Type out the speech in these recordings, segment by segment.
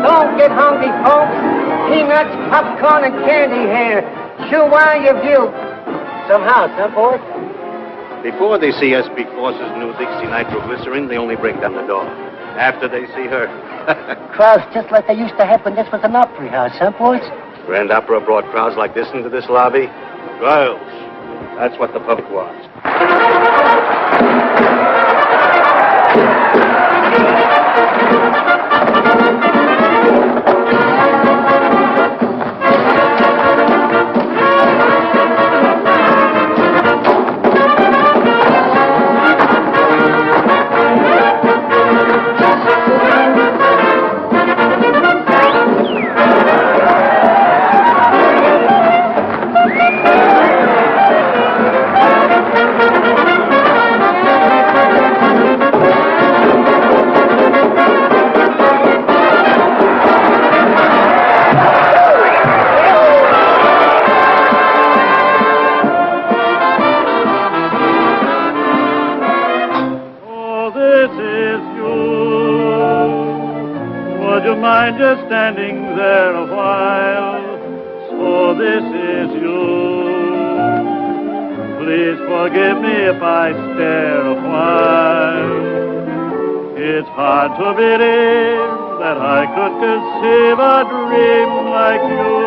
Don't get hungry, folks. Peanuts, popcorn, and candy here. Chew while you view. Somehow, boys? Before they see SB Force's new Dixie nitroglycerin, they only break down the door. After they see her. Crowds just like they used to have when this was an opera house, boys? Grand Opera brought crowds like this into this lobby. Girls. That's what the public wants. Just standing there a while, so this is you. Please forgive me if I stare a while. It's hard to believe that I could conceive a dream like you.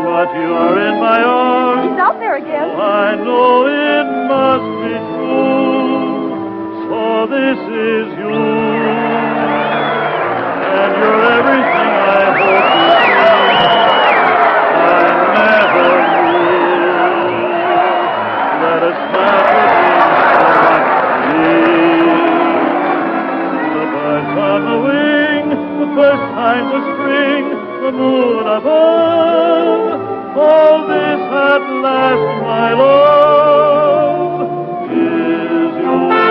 But you're in my arms. He's out there again. So I know it must be true. So this is you. And you're everything I hope to see. I never knew that a smile could be the birds on the wing, the first signs of spring, the moon above. All this at last, my love, is yours.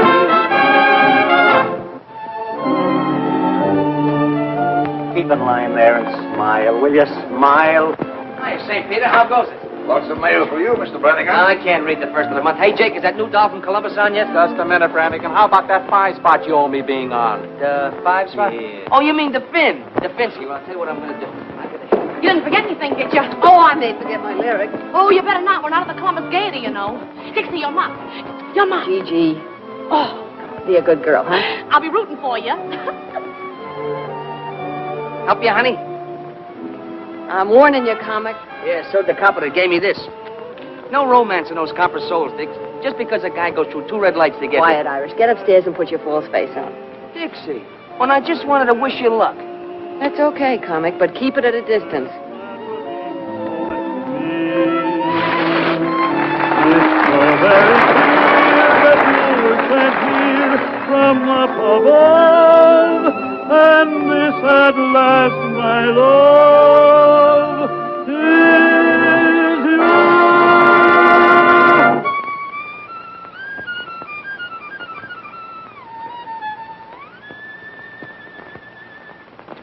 Keep in line there and smile, will you? Smile. Hi, St. Peter. How goes it? Lots of mail for you, Mr. Brannigan. I can't read the first of the month. Hey, Jake, is that new doll from Columbus on yet? Just a minute, Brannigan. How about that 5 spot you owe me being on? The 5 spot? Yeah. Oh, you mean the fin. The fin. Well, I'll tell you what I'm going to do. You didn't forget anything, did you? Oh, I may forget my lyrics. Oh, you better not. We're not at the Columbus Gaiety, you know. Dixie, your mom. Your mom. Gigi. Oh, Be a good girl, huh? I'll be rooting for you. Help you, honey? I'm warning you, comic. Yeah, so the copper that gave me this. No romance in those copper soles, Dix. Just because a guy goes through 2 red lights to get Quiet, Irish. Get upstairs and put your false face on. Dixie, when I just wanted to wish you luck. That's okay, comic, but keep it at a distance. From up above, and this at last, my love, is you.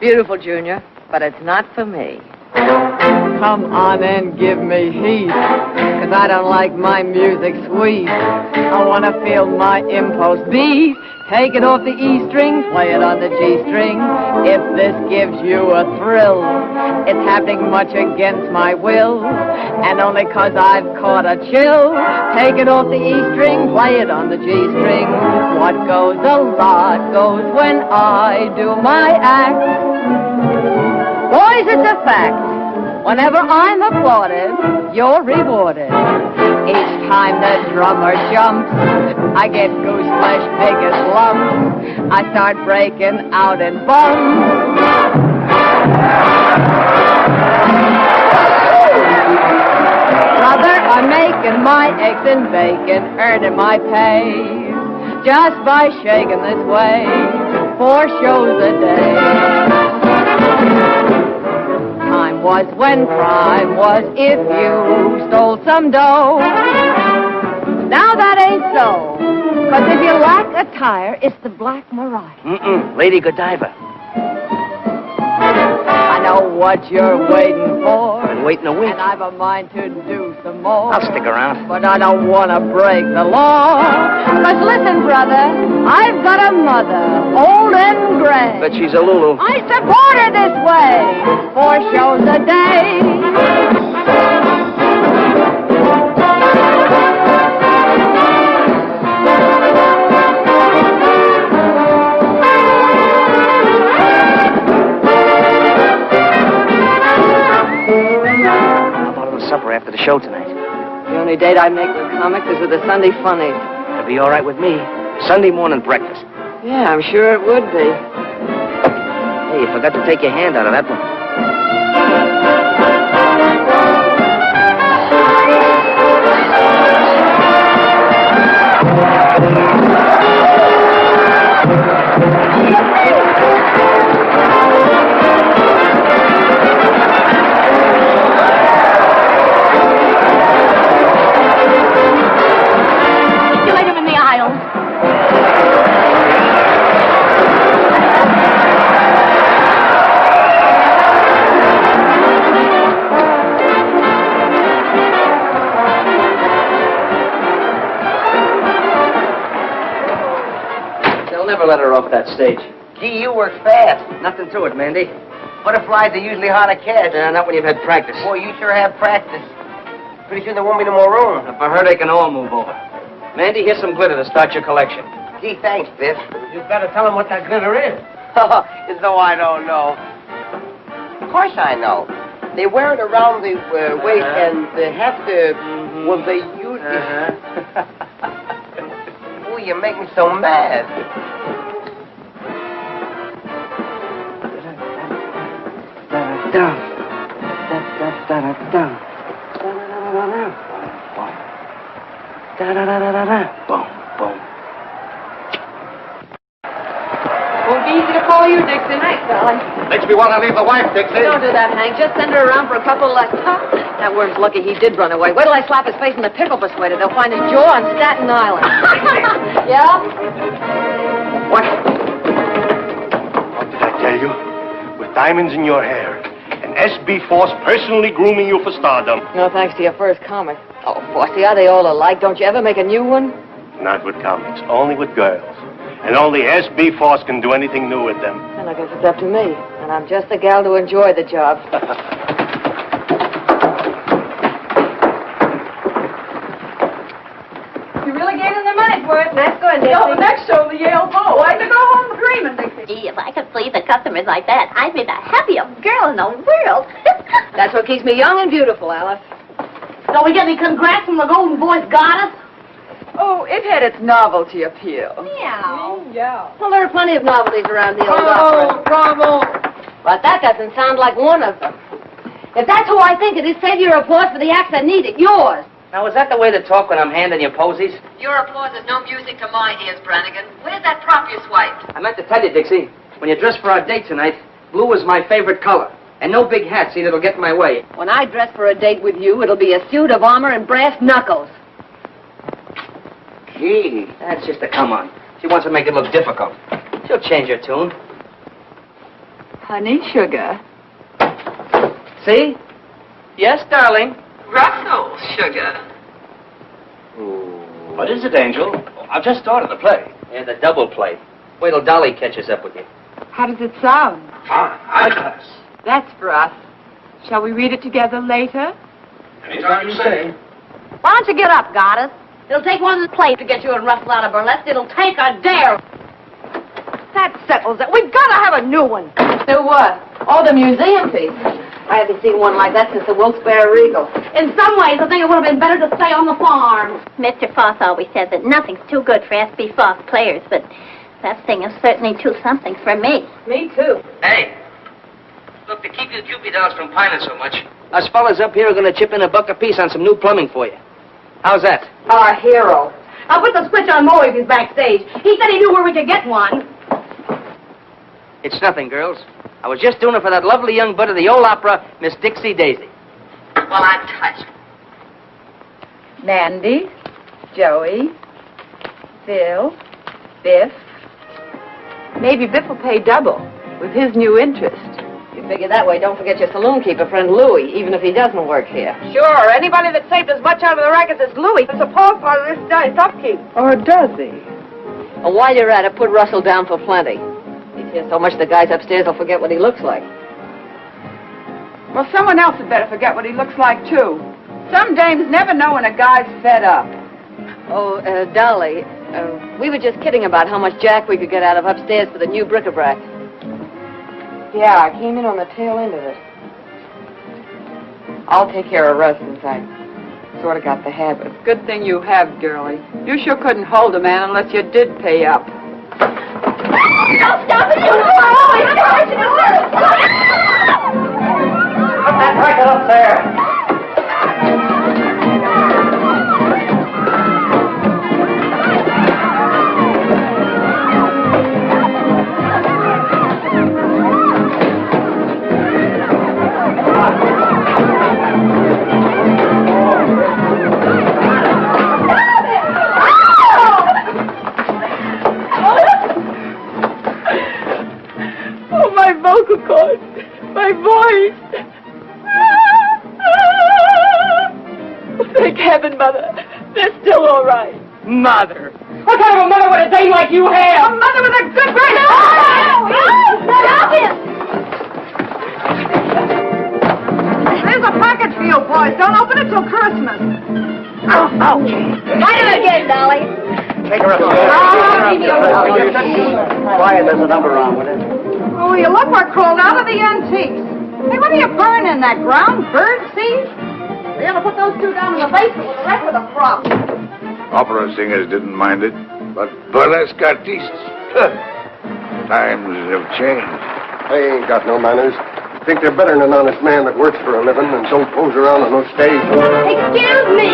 Beautiful, Junior, but it's not for me. Come on and give me heat, 'cause I don't like my music sweet. I want to feel my impulse beat. Take it off the E string, play it on the G string. If this gives you a thrill, it's happening much against my will, and only 'cause I've caught a chill. Take it off the E string, play it on the G string. What goes a lot goes when I do my act. Boys, it's a fact. Whenever I'm applauded, you're rewarded. Each time the drummer jumps, I get goose flesh big as lumps. I start breaking out in bumps. Brother, I'm making my eggs and bacon, earning my pay just by shaking this way 4 shows a day. Time was when crime was if you stole some dough. Now that ain't so. Because if you lack attire, it's the Black Mariah. Lady Godiva. I know what you're waiting for. Been waiting a week. And I've a mind to do some more. I'll stick around. But I don't want to break the law. Because listen, brother, I've got a mother, old and gray. Bet she's a Lulu. I support her this way. 4 shows a day. Supper after the show tonight. The only date I make with comics is with the Sunday funnies. It'll be all right with me. Sunday morning breakfast. Yeah, I'm sure it would be. Hey, you forgot to take your hand out of that one. Let her off that stage. Gee, you work fast. Nothing to it, Mandy. Butterflies are usually hard to catch. Not when you've had practice. Boy, you sure have practice. Pretty soon there won't be no more room. If I heard, they can all move over. Mandy, here's some glitter to start your collection. Gee, thanks, Biff. You better tell him what that glitter is. As though I don't know. Of course I know. They wear it around the waist and they have to... Well, they use it. Oh, you make me so mad. Won't be easy to follow you, Dixie. Nice, darling. Makes me want to leave the wife, Dixie. Don't do that, Hank. Just send her around for a couple less. That worm's lucky he did run away. Wait till I slap his face in the pickle persuader. They'll find his jaw on Staten Island. Yeah? What? What did I tell you? With diamonds in your hair. And S.B. Force personally grooming you for stardom. No thanks to your first comic. Oh, Bossy, are they all alike? Don't you ever make a new one? Not with comics, only with girls. And only S.B. Force can do anything new with them. Well, I guess it's up to me. And I'm just the gal to enjoy the job. You really gave them their money's worth. That's good, Dixie. No, the next show, the Yale Bow. I had to go home dreaming, Dixie. Gee, if I could please the customers like that, I'd be the happiest girl in the world. That's what keeps me young and beautiful, Alice. So we get any congrats from the Golden Voice Goddess? Oh, it had its novelty appeal. Meow. Yeah. Well, there are plenty of novelties around the old opera. Bravo. But that doesn't sound like one of them. If that's who I think it is, save your applause for the acts that need it. Yours. Now, is that the way to talk when I'm handing you posies? Your applause is no music to my ears, Brannigan. Where's that prop you swiped? I meant to tell you, Dixie, when you dress for our date tonight, blue is my favorite color. And no big hat, see, that'll get in my way. When I dress for a date with you, it'll be a suit of armor and brass knuckles. Gee, that's just a come on. She wants to make it look difficult. She'll change her tune. Honey, sugar. See? Yes, darling. Russell, sugar. What is it, Angel? I've just started the play. Yeah, the double play. Wait till Dolly catches up with you. How does it sound? Fine. High class. That's for us. Shall we read it together later? Anytime you say. Why don't you get up, Goddess? It'll take one of the plays to get you and Russell out of burlesque. It'll take a dare. That settles it. We've got to have a new one. Do what? Oh, the museum piece. I haven't seen one like that since the Wilkes-Barre Regal. In some ways, I think it would have been better to stay on the farm. Mr. Foss always says that nothing's too good for S.B. Foss players, but that thing is certainly too something for me. Me, too. Hey. Look, to keep you Cupid dolls from pining so much, us fellas up here are going to chip in $1 apiece on some new plumbing for you. How's that? Our hero. I'll put the switch on Moe if he's backstage. He said he knew where we could get one. It's nothing, girls. I was just doing it for that lovely young bud of the old opera, Miss Dixie Daisy. Well, I'm touched. Mandy, Joey, Phil, Biff. Maybe Biff will pay double with his new interest. You figure that way, don't forget your saloon keeper friend Louie, even if he doesn't work here. Sure, anybody that saved as much out of the rackets as Louie is supposed part of this guy's upkeep. Or does he? Well, while you're at it, put Russell down for plenty. He's here so much the guys upstairs will forget what he looks like. Well, someone else had better forget what he looks like, too. Some dames never know when a guy's fed up. Oh, Dolly, we were just kidding about how much jack we could get out of upstairs for the new bric-a-brac. Yeah, I came in on the tail end of it. I'll take care of Russ since I sort of got the habit. Good thing you have, girlie. You sure couldn't hold a man unless you did pay up. Don't stop it! Put that racket up there. Oh, my vocal cords, my voice. Thank heaven, Mother. They're still all right. Mother? What kind of a mother would a dame like you have? A mother with a good brain. Stop him! There's a package for you, boys. Don't open it till Christmas. Find it again, Dolly. Take her upstairs. Quiet, there's a number wrong with it. Oh, you look what crawled out of the antiques. Hey, what are you burning, that ground bird seed? We're going to put those two down in the basement with the rest of the crop. Opera singers didn't mind it, but burlesque artistes, times have changed. They ain't got no manners. Think they're better than an honest man that works for a living and don't pose around on no stage. Excuse me!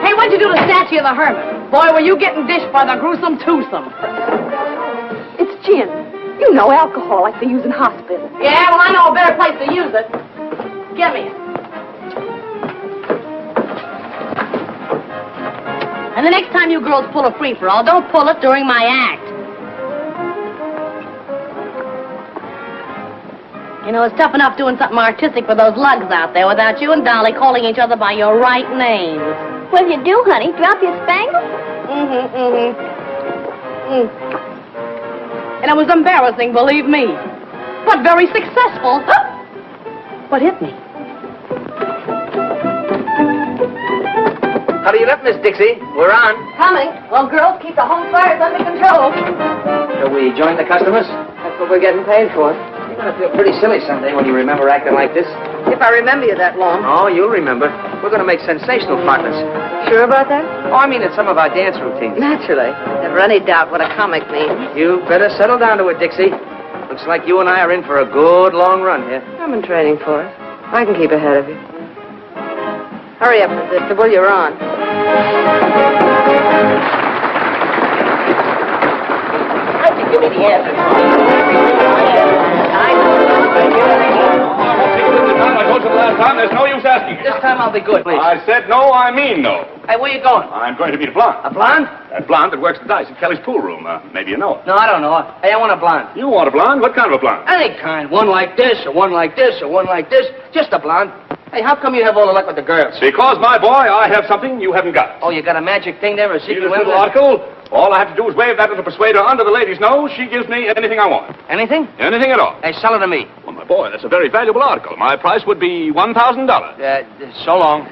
Hey, what'd you do to Statue of the Hermit? Boy, were you getting dished by the gruesome twosome. It's gin. You know, alcohol like they use in hospitals. Yeah, well, I know a better place to use it. Give me it. And the next time you girls pull a free-for-all, don't pull it during my act. You know, it's tough enough doing something artistic for those lugs out there without you and Dolly calling each other by your right names. What'd you do, honey? Drop your spangles? And it was embarrassing, believe me. But very successful. What hit me? How do you look, Miss Dixie? We're on. Coming. Well, girls, keep the home fires under control. Shall we join the customers? That's what we're getting paid for. You're going to feel pretty silly someday when you remember acting like this. If I remember you that long. Oh, you'll remember. We're going to make sensational partners. Sure about that? Oh, I mean in some of our dance routines. Naturally. Never any doubt what a comic means. You better settle down to it, Dixie. Looks like you and I are in for a good long run here. I'm in training for it. I can keep ahead of you. Hurry up, sister. Well, you're on. How'd you give me the answer? I told you the last time, there's no use asking. This time I'll be good, please. I said no, I mean no. Hey, where you going? I'm going to meet a blonde. A blonde? That blonde that works the dice at Kelly's pool room. Maybe you know her. No, I don't know her. Hey, I want a blonde. You want a blonde? What kind of a blonde? Any kind. One like this, or one like this, or one like this. Just a blonde. Hey, how come you have all the luck with the girls? Because, my boy, I have something you haven't got. Oh, you got a magic thing there, a See secret this little weapon? article? All I have to do is wave that little persuader under the lady's nose. She gives me anything I want. Anything? Anything at all. Hey, sell it to me. Well, my boy, that's a very valuable article. My price would be $1,000. So long.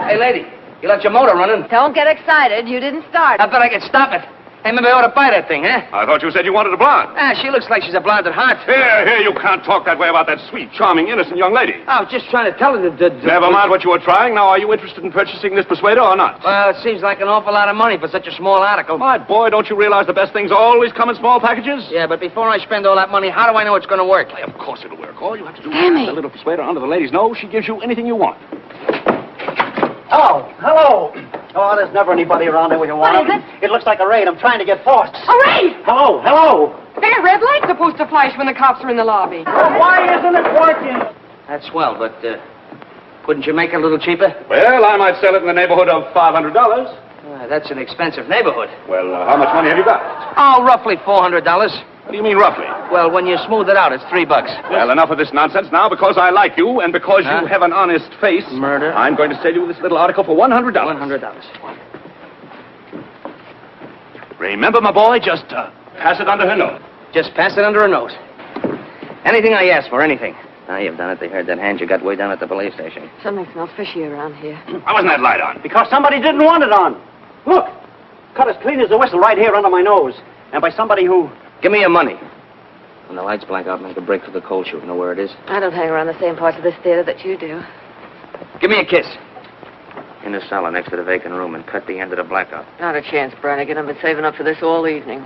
Hey, lady, you left your motor running. Don't get excited. You didn't start. I bet I can stop it. Hey, maybe I ought to buy that thing, huh? I thought you said you wanted a blonde. Ah, she looks like she's a blonde at heart. Here, you can't talk that way about that sweet, charming, innocent young lady. I was just trying to tell her that... Never mind what you were trying. Now, are you interested in purchasing this persuader or not? Well, it seems like an awful lot of money for such a small article. My boy, don't you realize the best things always come in small packages? Yeah, but before I spend all that money, how do I know it's going to work? Why, of course it'll work. All you have to do is Sammy. put the little persuader under the lady's nose. She gives you anything you want. Oh, hello. Oh, there's never anybody around here when you want What is it. It looks like a raid. I'm trying to get forced. A raid! Hello. There are red lights supposed to flash when the cops are in the lobby. Well, why isn't it working? That's swell, but couldn't you make it a little cheaper? Well, I might sell it in the neighborhood of $500. That's an expensive neighborhood. Well, how much money have you got? Oh, roughly $400. What do you mean, roughly? Well, when you smooth it out, it's $3. Well, enough of this nonsense now. Because I like you and because you have an honest face, Murder. I'm going to sell you this little article for $100. $100. Remember, my boy, just pass it under her nose. Just pass it under her nose. Anything I ask for, anything. Now you've done it. They heard that hand you got way down at the police station. Something smells fishy around here. Why wasn't that light on? Because somebody didn't want it on. Look, cut as clean as a whistle right here under my nose. And by somebody who... Give me your money. When the lights blank out, make a break for the coal chute. Know where it is? I don't hang around the same parts of this theater that you do. Give me a kiss. In the cellar next to the vacant room and cut the end of the blackout. Not a chance, Brannigan. I've been saving up for this all evening.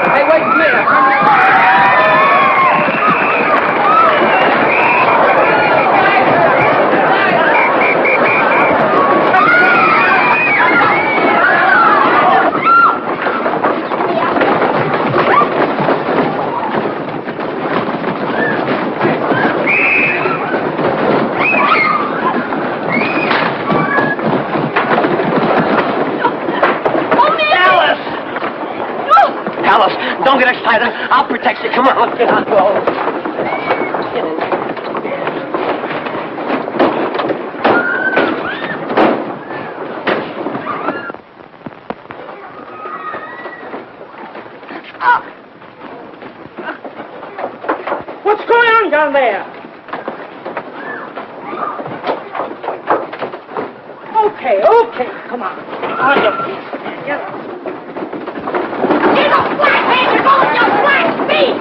Hey, wait for me. Don't get excited. I'll protect you. Come on, let's get on. Go. What's going on down there? Okay. Come on. On your feet. Get up. You're the black man! You're going to black feet!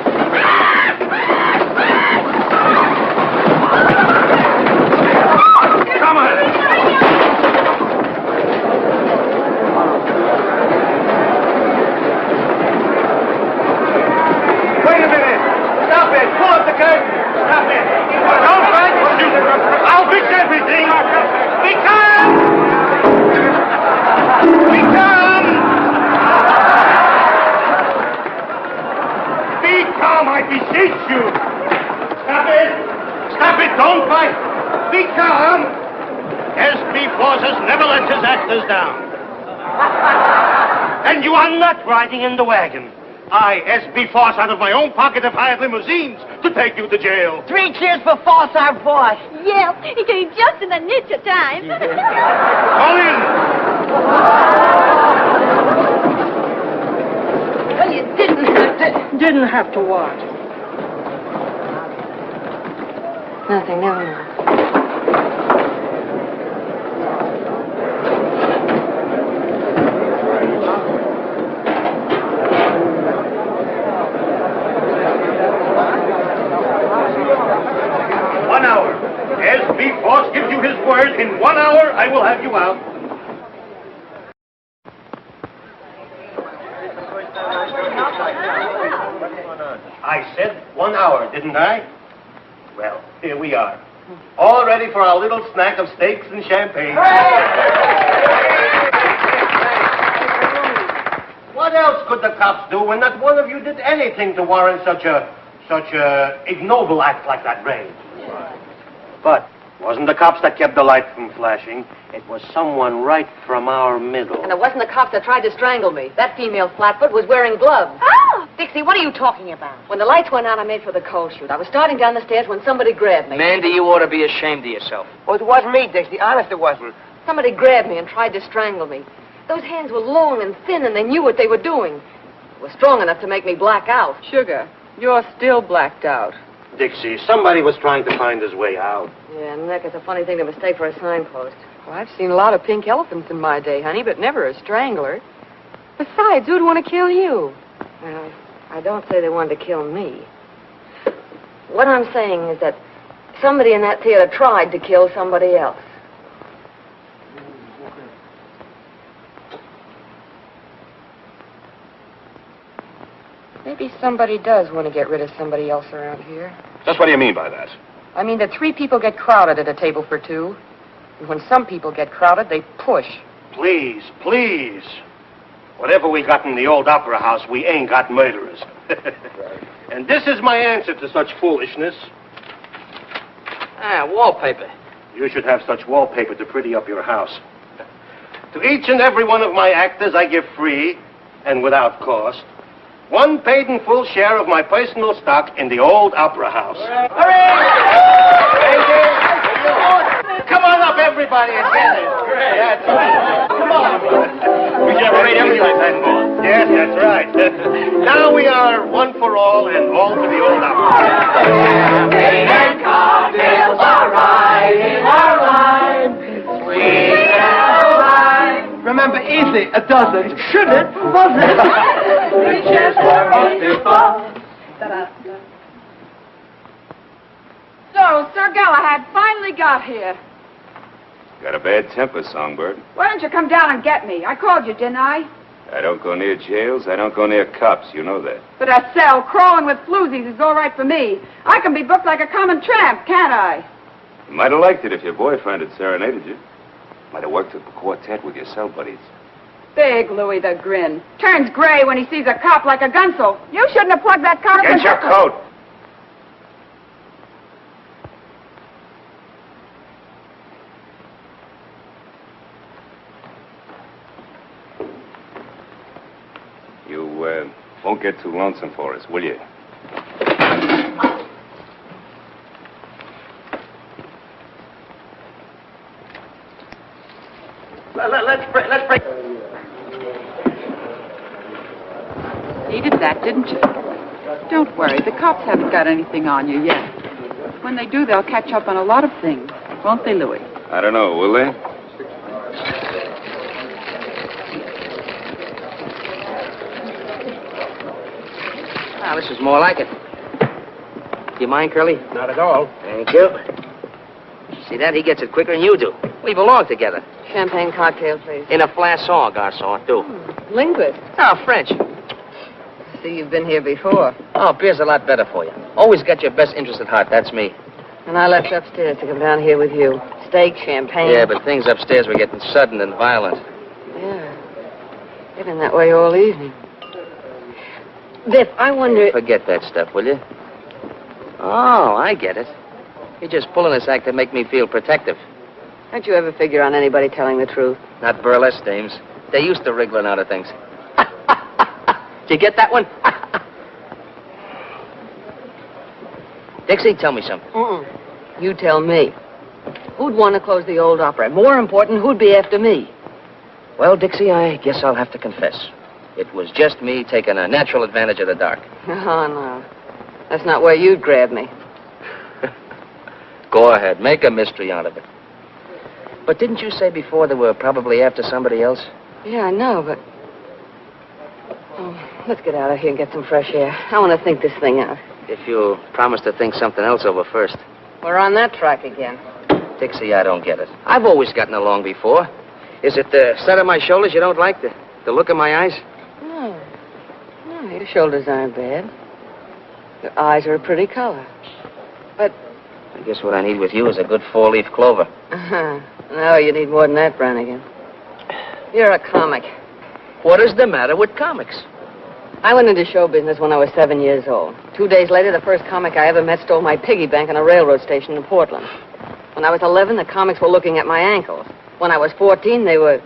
Come on! Wait a minute. Stop it. Pull up the curtain. Stop it. Don't fight. I'll fix everything. Be calm. Be calm. Be calm, I beseech you. Stop it. Stop it. Don't fight. Be calm. S.P. Forces never lets his actors down. And you are not riding in the wagon. I, S.B. Force, out of my own pocket, have hired limousines to take you to jail. 3 cheers for Force, our boss. Yeah, he came just in the nick of time. Call in. Well, you didn't have to watch. Nothing, never mind. S.B. Force gives you his word. In 1 hour, I will have you out. I said 1 hour, didn't I? Well, here we are. All ready for our little snack of steaks and champagne. What else could the cops do when not one of you did anything to warrant such a ignoble act like that raid? But it wasn't the cops that kept the light from flashing. It was someone right from our middle. And it wasn't the cops that tried to strangle me. That female flatfoot was wearing gloves. Oh! Dixie, what are you talking about? When the lights went out, I made for the coal chute. I was starting down the stairs when somebody grabbed me. Mandy, you ought to be ashamed of yourself. Well, it wasn't me, Dixie. Honest, it wasn't. Somebody grabbed me and tried to strangle me. Those hands were long and thin, and they knew what they were doing. They were strong enough to make me black out. Sugar, you're still blacked out. Dixie, somebody was trying to find his way out. Yeah, Nick, it's a funny thing to mistake for a signpost. Well, I've seen a lot of pink elephants in my day, honey, but never a strangler. Besides, who'd want to kill you? Well, I don't say they wanted to kill me. What I'm saying is that somebody in that theater tried to kill somebody else. Maybe somebody does want to get rid of somebody else around here. Just what do you mean by that? I mean that 3 people get crowded at a table for 2. And when some people get crowded, they push. Please, please. Whatever we got in the old opera house, we ain't got murderers. And this is my answer to such foolishness. Wallpaper. You should have such wallpaper to pretty up your house. To each and every one of my actors, I give free, and without cost, 1 paid in full share of my personal stock in the old opera house. Come on up, everybody, and get it. That's right. Come on. We generate everything, boss. Yes, that's right. Now we are one for all and all for the old opera. Champagne and cocktails are right in our line. Sweet and wine. Remember, easy, a dozen. Should it? Was it? 3 chairs for us before. So, Sir Galahad finally got here. Got a bad temper, Songbird. Why don't you come down and get me? I called you, didn't I? I don't go near jails. I don't go near cops. You know that. But a cell crawling with floozies is all right for me. I can be booked like a common tramp, can't I? You might have liked it if your boyfriend had serenaded you. Might have worked up a quartet with your cell buddies. Big Louis the Grin. Turns gray when he sees a cop like a gunsel. You shouldn't have plugged that car up. Get your coat! You, won't get too lonesome for us, will you? Let's break. Needed that, didn't you? Don't worry, the cops haven't got anything on you yet. When they do, they'll catch up on a lot of things. Won't they, Louis? I don't know, will they? This is more like it. Do you mind, Curly? Not at all. Thank you. See that? He gets it quicker than you do. We belong together. Champagne cocktail, please. In a flasson, garçon, too. Linguist. Oh, French. See, you've been here before. Oh, beer's a lot better for you. Always got your best interest at heart. That's me. And I left upstairs to come down here with you. Steak, champagne. Yeah, but things upstairs were getting sudden and violent. Yeah. You've been that way all evening. Biff, I wonder... Forget that stuff, will you? Oh, I get it. You're just pulling this act to make me feel protective. Don't you ever figure on anybody telling the truth? Not burlesque dames. They're used to wriggling out of things. Did you get that one? Dixie, tell me something. You tell me. Who'd want to close the old opera? More important, who'd be after me? Well, Dixie, I guess I'll have to confess. It was just me taking a natural advantage of the dark. Oh, no. That's not where you'd grab me. Go ahead. Make a mystery out of it. But didn't you say before they were probably after somebody else? Yeah, I know, but... Oh, let's get out of here and get some fresh air. I want to think this thing out. If you'll promise to think something else over first. We're on that track again. Dixie, I don't get it. I've always gotten along before. Is it the set of my shoulders you don't like? The look in my eyes? No, your shoulders aren't bad. Your eyes are a pretty color. But... I guess what I need with you is a good 4-leaf clover. No, you need more than that, Brannigan. You're a comic. What is the matter with comics? I went into show business when I was 7 years old. 2 days later, the first comic I ever met stole my piggy bank on a railroad station in Portland. When I was 11, the comics were looking at my ankles. When I was 14, they were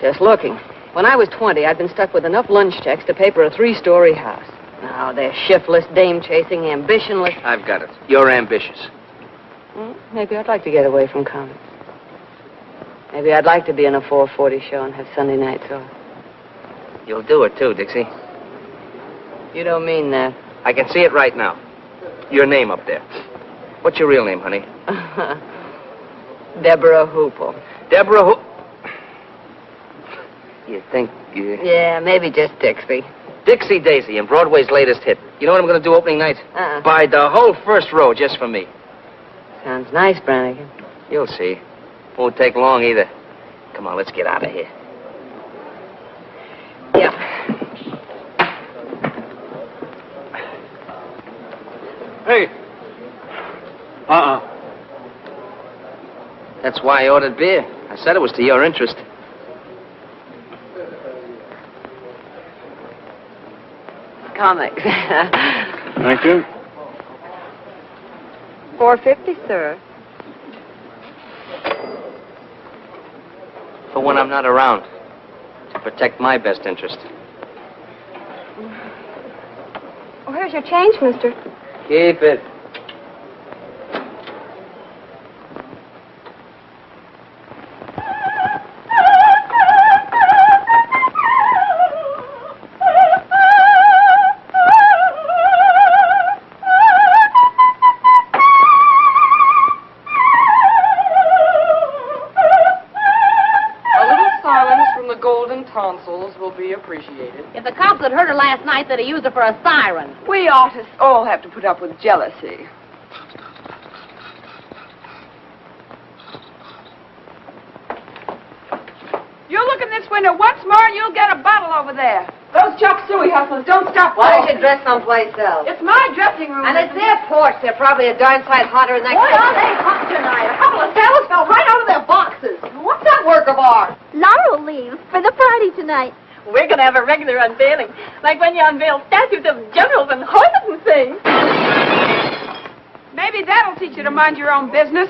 just looking. When I was 20, I'd been stuck with enough lunch checks to pay for a 3-story house. Now, they're shiftless, dame-chasing, ambitionless. I've got it. You're ambitious. Well, maybe I'd like to get away from comics. Maybe I'd like to be in a 4:40 show and have Sunday nights off. You'll do it, too, Dixie. You don't mean that. I can see it right now. your name up there. What's your real name, honey? Deborah Hoople. Deborah Hoople. You think... Yeah, maybe just Dixie. Dixie Daisy and Broadway's latest hit. You know what I'm going to do opening night? Buy the whole first row just for me. Sounds nice, Brannigan. You'll see. Won't take long either. Come on, let's get out of here. Yeah. Hey. That's why I ordered beer. I said it was to your interest. Comics. Thank you. $4.50, sir. For when I'm not around. To protect my best interest. Where's your change, mister? Keep it. Will be appreciated. If the cops had heard her last night, they'd have used her for a siren. We artists all have to put up with jealousy. You look in this window once more and you'll get a bottle over there. Those chop suey hustlers don't stop. Why don't you dress someplace else? It's my dressing room. And it's their porch. They're probably a darn sight hotter than that. What are they hot tonight? A couple of sailors fell right out of their boxes. What's that work of art? Laurel leaves for the party tonight. We're going to have a regular unveiling, like when you unveil statues of generals and horses and things. Maybe that'll teach you to mind your own business.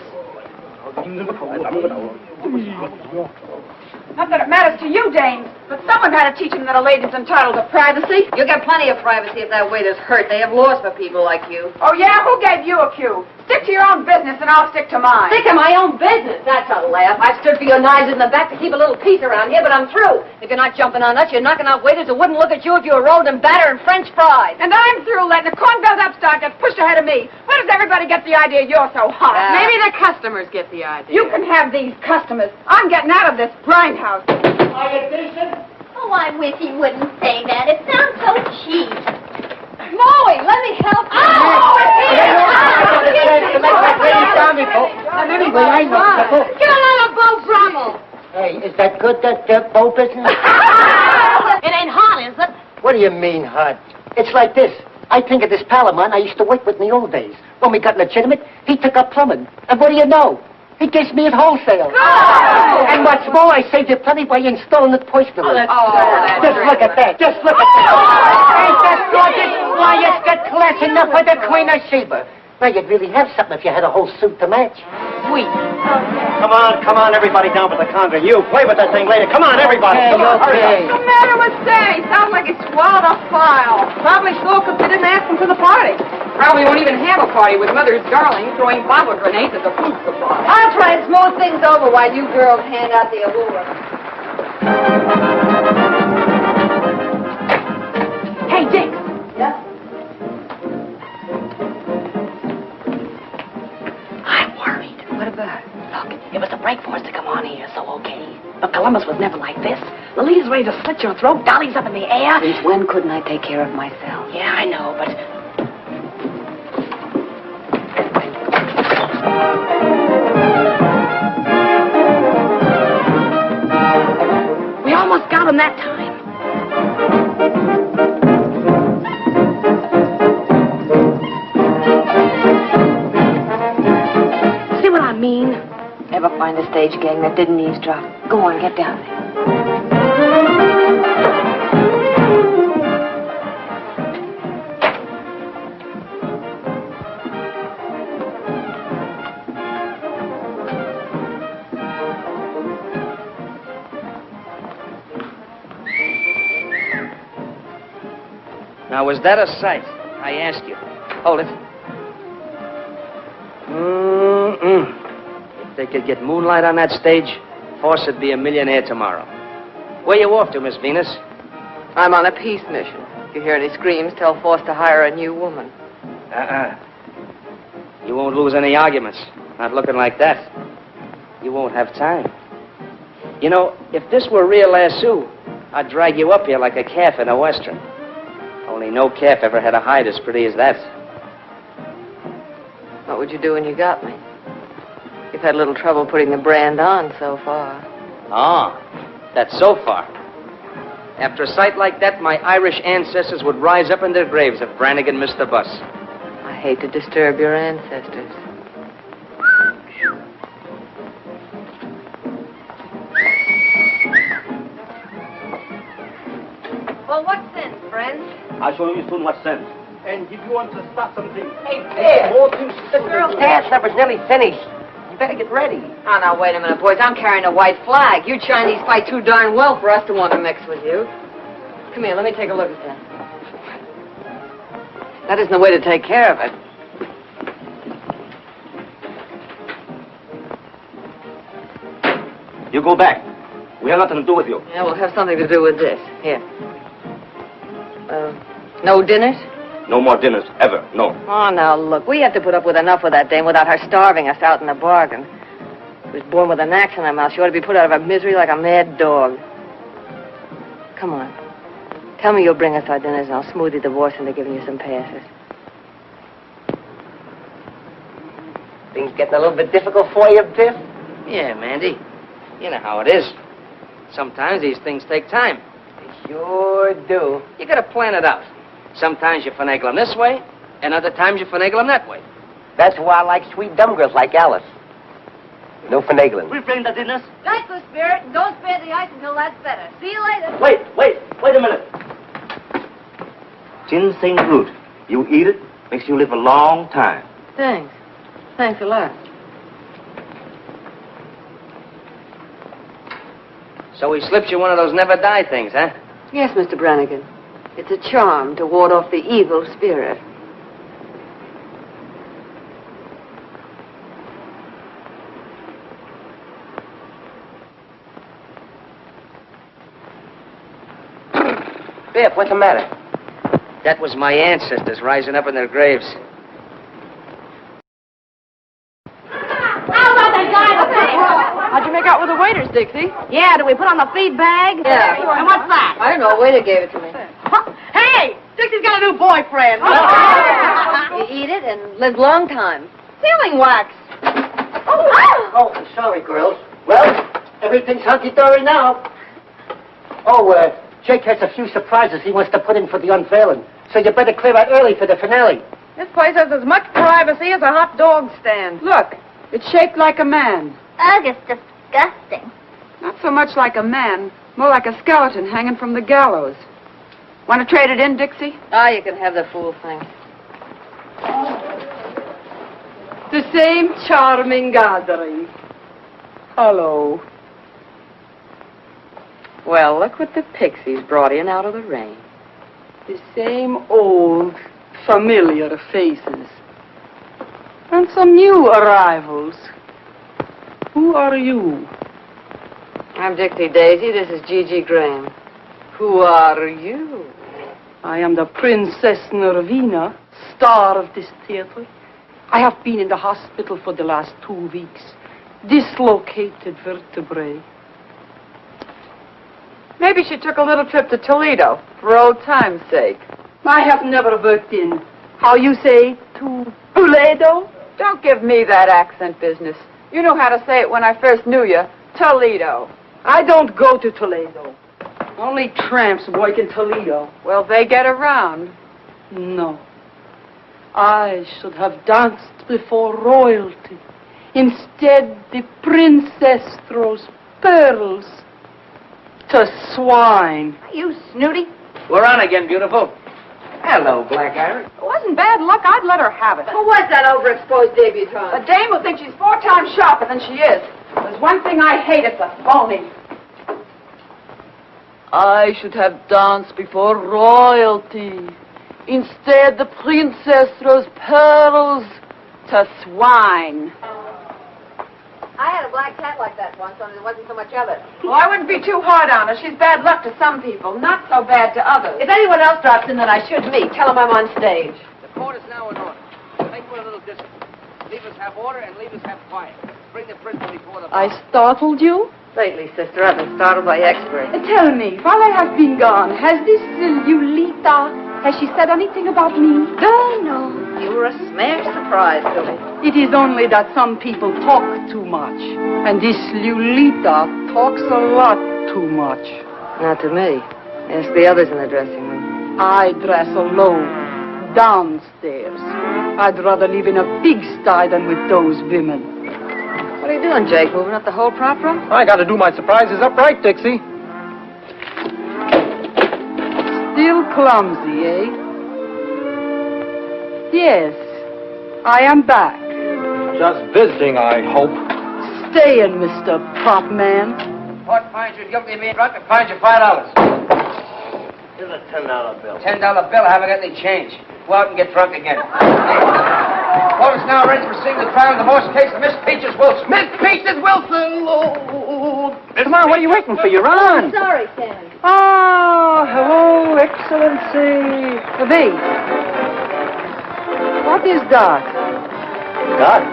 Not that it matters to you, dames, but someone had to teach them that a lady's entitled to privacy. You'll get plenty of privacy if that waiter's hurt. They have laws for people like you. Oh, yeah? Who gave you a cue? Stick to your own business and I'll stick to mine. Stick to my own business? That's a laugh. I've stood for your knives in the back to keep a little peace around here, but I'm through. If you're not jumping on us, you're knocking out waiters who wouldn't look at you if you were rolled in batter and French fries. And I'm through letting a corn-fed upstart get pushed ahead of me. Where does everybody get the idea you're so hot? Maybe the customers get the idea. You can have these customers. I'm getting out of this grindhouse. Are you decent? Oh, I wish he wouldn't say that. It sounds so cheap. Molly, let me help you. Get along, Bo Brummel. Hey, is that good, that bow business? It ain't hot, is it? What do you mean, hot? It's like this. I think of this pal of mine I used to work with in the old days. When we got legitimate, he took up plumbing. And what do you know? He gives me at wholesale. Oh! And what's more, I saved you plenty by installing it personally. Just look at that. Just look at that. Ain't that gorgeous? Why, it's got class enough for the Queen of Sheba. Now, you'd really have something if you had a whole suit to match. Sweet. Come on, everybody down for the conga. You play with that thing later. Come on, everybody. Okay, Come on, hurry up. What's the matter with Say? Sounds like he swallowed a file. Probably so because they didn't ask him to the party. Probably won't even have a party with Mother's darling throwing bottle grenades at the food supply. I'll try and smooth things over while you girls hand out the allure. Hey, Dick. Yeah? I'm worried. What about it? Look, it was a break for us to come on here, so okay. But Columbus was never like this. Lolita's ready to slit your throat. Dolly's up in the air. Since when couldn't I take care of myself? Yeah, I know, but... We almost got him that time. See what I mean? Ever find a stage gang that didn't eavesdrop? Go on, get down there. Now, was that a sight? I asked you. Hold it. If they could get moonlight on that stage, Force would be a millionaire tomorrow. Where you off to, Miss Venus? I'm on a peace mission. If you hear any screams, tell Force to hire a new woman. You won't lose any arguments. Not looking like that. You won't have time. You know, if this were real lasso, I'd drag you up here like a calf in a western. Only no calf ever had a hide as pretty as that. What would you do when you got me? You've had a little trouble putting the brand on so far. Ah, that's so far. After a sight like that, my Irish ancestors would rise up in their graves if Brannigan missed the bus. I hate to disturb your ancestors. Well, what's sense, friends? I'll show you soon what's sense. And if you want to start something... Hey, Biff! The girl's dance number's nearly finished. You better get ready. Oh, now, wait a minute, boys. I'm carrying a white flag. You Chinese fight too darn well for us to want to mix with you. Come here, let me take a look at that. That isn't the way to take care of it. You go back. We have nothing to do with you. Yeah, we'll have something to do with this. Here. No dinners? No more dinners, ever. No. Oh, now, look. We have to put up with enough of that dame without her starving us out in the bargain. She was born with an axe in her mouth. She ought to be put out of her misery like a mad dog. Come on. Tell me you'll bring us our dinners, and I'll smooth your divorce into giving you some passes. Things getting a little bit difficult for you, Biff? Yeah, Mandy. You know how it is. Sometimes these things take time. They sure do. You gotta plan it out. Sometimes you finagle them this way, and other times you finagle them that way. That's why I like sweet dumb girls like Alice. No finagling. We bring the dinners. Nice, the spirit, and don't spare the ice until that's better. See you later. Wait a minute. Ginseng root. You eat it, makes you live a long time. Thanks. Thanks a lot. So he slipped you one of those never-die things, huh? Yes, Mr. Brannigan. It's a charm to ward off the evil spirit. Biff, what's the matter? That was my ancestors rising up in their graves. How'd you make out with the waiters, Dixie? Yeah, do we put on the feed bag? Yeah. And what's that? I don't know. A waiter gave it to me. Hey, Dixie's got a new boyfriend. You eat it and live long time. Sealing wax. Oh, I'm sorry, girls. Well, everything's hunky-dory now. Oh, Jake has a few surprises he wants to put in for the unveiling, so you better clear out early for the finale. This place has as much privacy as a hot dog stand. Look, it's shaped like a man. Ugh, it's disgusting. Not so much like a man, more like a skeleton hanging from the gallows. Want to trade it in, Dixie? Ah, you can have the fool thing. The same charming gathering. Hello. Well, look what the pixies brought in out of the rain. The same old, familiar faces. And some new arrivals. Who are you? I'm Dixie Daisy. This is Gigi Graham. Who are you? I am the Princess Nervina, star of this theater. I have been in the hospital for the last 2 weeks. Dislocated vertebrae. Maybe she took a little trip to Toledo for old time's sake. I have never worked in, how you say, to Toledo? Don't give me that accent business. You know how to say it when I first knew you. Toledo. I don't go to Toledo. Only tramps work in Toledo. Well, they get around. No. I should have danced before royalty. Instead, the princess throws pearls to swine. You snooty. We're on again, beautiful. Hello, Black Iris. It wasn't bad luck. I'd let her have it. Who was that overexposed debutante? A dame who thinks she's 4 times sharper than she is. There's one thing I hate, it's a phony. I should have danced before royalty. Instead, the princess throws pearls to swine. I had a black cat like that once, only there wasn't so much of it. Well, I wouldn't be too hard on her. She's bad luck to some people, not so bad to others. If anyone else drops in that I should meet, tell them I'm on stage. The court is now in order. Make for a little distance. Leave us have order and leave us have quiet. Bring the principal before the bar. I startled you? Lately, sister, I've been startled by experts. Tell me, while I have been gone, has this Lulita, has she said anything about me? No. You were a smash surprise to me. It is only that some people talk too much. And this Lulita talks a lot too much. Not to me. Ask the others in the dressing room. I dress alone, downstairs. I'd rather live in a pigsty than with those women. What are you doing, Jake? Moving up the whole prop room? I got to do my surprises upright, Dixie. Still clumsy, eh? Yes, I am back. Just visiting, I hope. Stay in, Mr. Prop Man. Court finds you guilty of being drunk and fines you $5. Here's a $10 bill. $10 bill, I haven't got any change. Go out and get drunk again. Court is now ready to proceed to the trial of the divorce case of Miss Peaches Wilson. Miss Peaches Wilson! Oh, Come on, what are you waiting for? You're on. Sorry, Sam. Ah, hello, Excellency. V. What is that? God.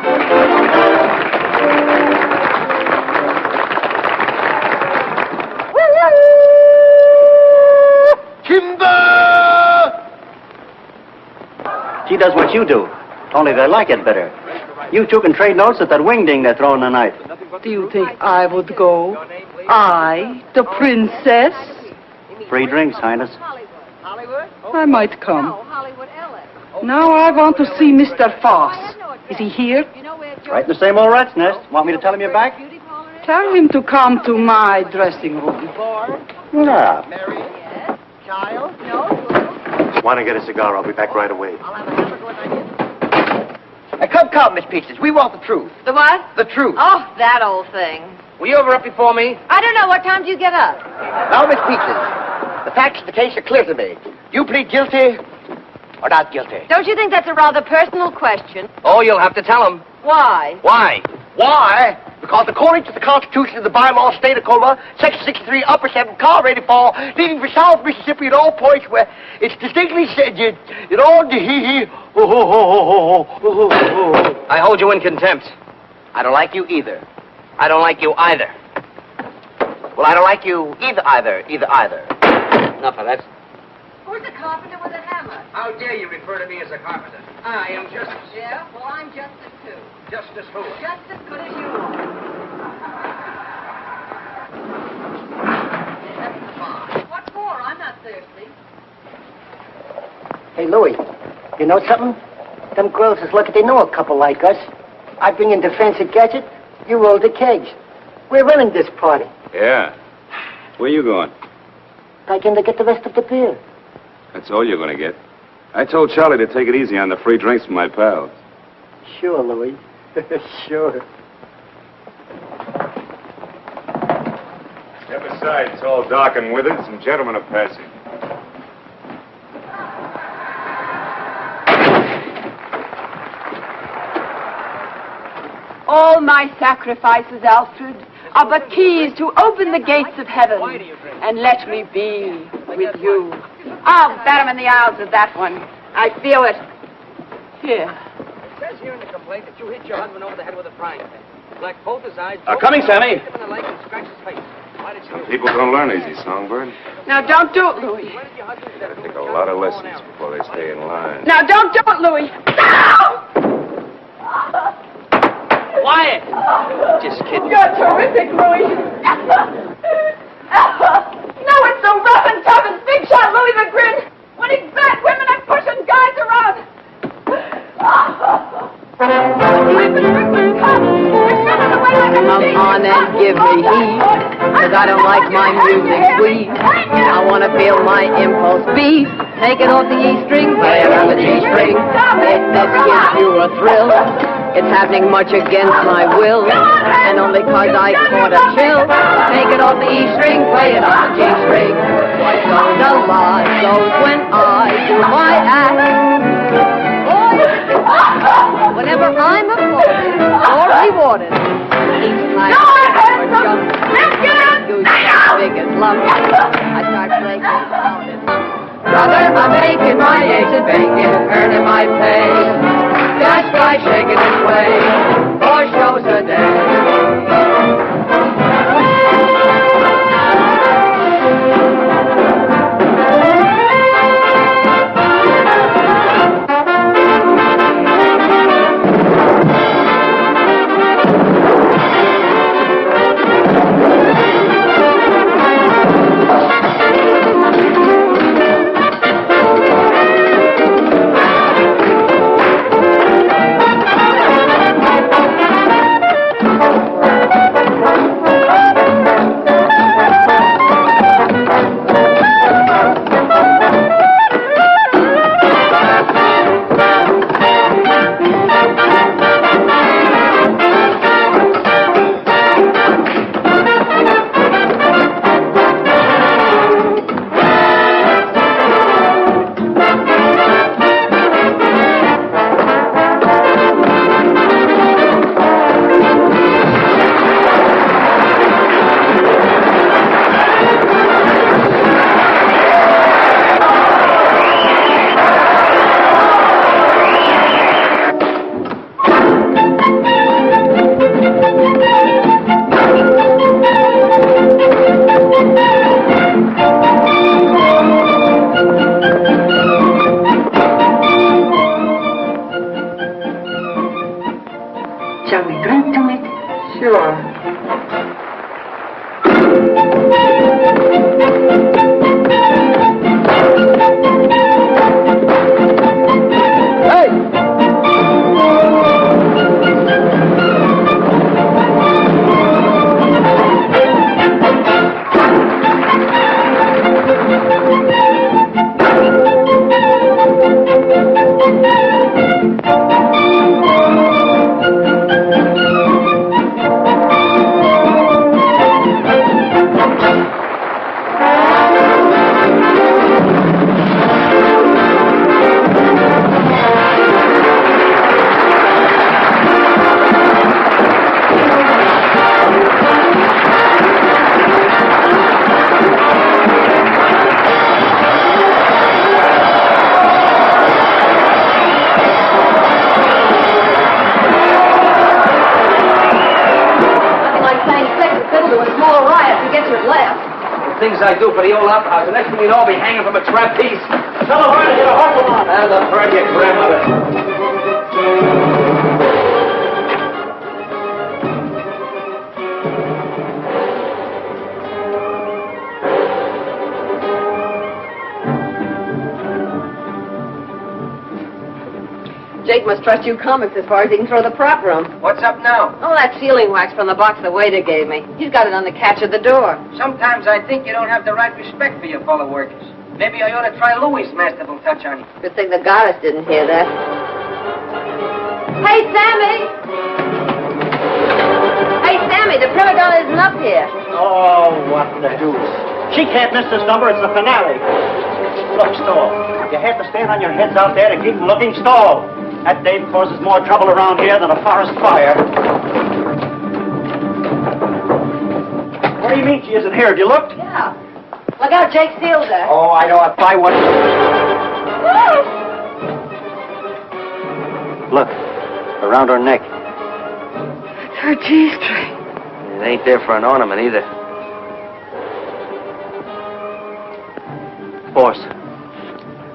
Kimber! She does what you do. Only they like it better. You two can trade notes at that wingding they're throwing tonight. Do you think I would go? I, the princess? Free drinks, Highness. I might come. Now I want to see Mr. Foss. Is he here? Right in the same old rat's nest. Want me to tell him you're back? Tell him to come to my dressing room. Yeah. Child? Want to get a cigar? I'll be back right away. Come, Miss Peaches. We want the truth. The what? The truth. Oh, that old thing. Were you ever up before me? I don't know. What time do you get up? Now, Miss Peaches, the facts of the case are clear to me. You plead guilty or not guilty? Don't you think that's a rather personal question? Oh, you'll have to tell him. Why? Why? Why? Because according to the Constitution of the bylaw of the state of Oklahoma, Section 63, Upper 7, car ready fall, leaving for South Mississippi at all points where it's distinctly said, you know, I hold you in contempt. I don't like you either. I don't like you either. Well, I don't like you either. Enough of that. Who's the carpenter with a hammer? How dare you refer to me as a carpenter? I am Justice. Yeah, well, I'm Justice, too. Justice who? Just as good as you are. What for? I'm not thirsty. Hey, Louie, you know something? Them girls is lucky they know a couple like us. I bring in the fancy gadget, you roll the kegs. We're running this party. Yeah. Where you going? Back in to get the rest of the beer. That's all you're going to get. I told Charlie to take it easy on the free drinks from my pals. Sure, Louie. Sure. Step aside. It's all dark and withered. Some gentlemen are passing. All my sacrifices, Alfred, are but keys to open the gates of heaven and let me be with you. I'll bat him in the eyes with that one. I feel it. Here. It says here in the complaint that you hit your husband over the head with a frying pan. Blacked both his eyes. Coming, Sammy. Hit him in the leg and scratched his face. Why did you... People don't learn easy, Songbird. Now, don't do it, Louis. They take a lot of lessons before they stay in line. Now, don't do it, Louis. Quiet! Just kidding. You're terrific, Louis. No, it's so rough and tough and big shot Louis the Grin. When he's back, women are pushing guys around. Come on and give me heat, 'cause I don't like my music sweet. I want to feel my impulse beat. Take it off the E string, play it on the G string. If this gives you a thrill, it's happening much against my will, and only 'cause I caught a chill. Take it off the E string, play it on the G string. So the lie goes when I do my act. Whenever I'm applauded or rewarded, each time I jump, big as lump, I start playing out and brothers, I'm making my eggs and bacon, earning my pay. That's right, shaking and swaying, 4 shows a day. Things I do for the old opera house. The next thing you know, I'll be hanging from a trapeze. Tell the herd to get a hustle on. And the herd, your grandmother. Jake must trust you comics as far as he can throw the prop room. What's up now? Oh, that sealing wax from the box the waiter gave me. He's got it on the catch of the door. Sometimes I think you don't have the right respect for your fellow workers. Maybe I ought to try Louis' masterful touch on you. Good thing the goddess didn't hear that. Hey, Sammy! Hey, Sammy, the prima donna isn't up here. Oh, what the deuce. She can't miss this number. It's the finale. Look, Stall. You have to stand on your heads out there to keep them looking. Stall. That dame causes more trouble around here than a forest fire. What do you mean she isn't here? Have you looked? Yeah. Look out, Jake sealed her. Oh, I know. If I was... Look. Around her neck. It's her G-string. It ain't there for an ornament either. Force.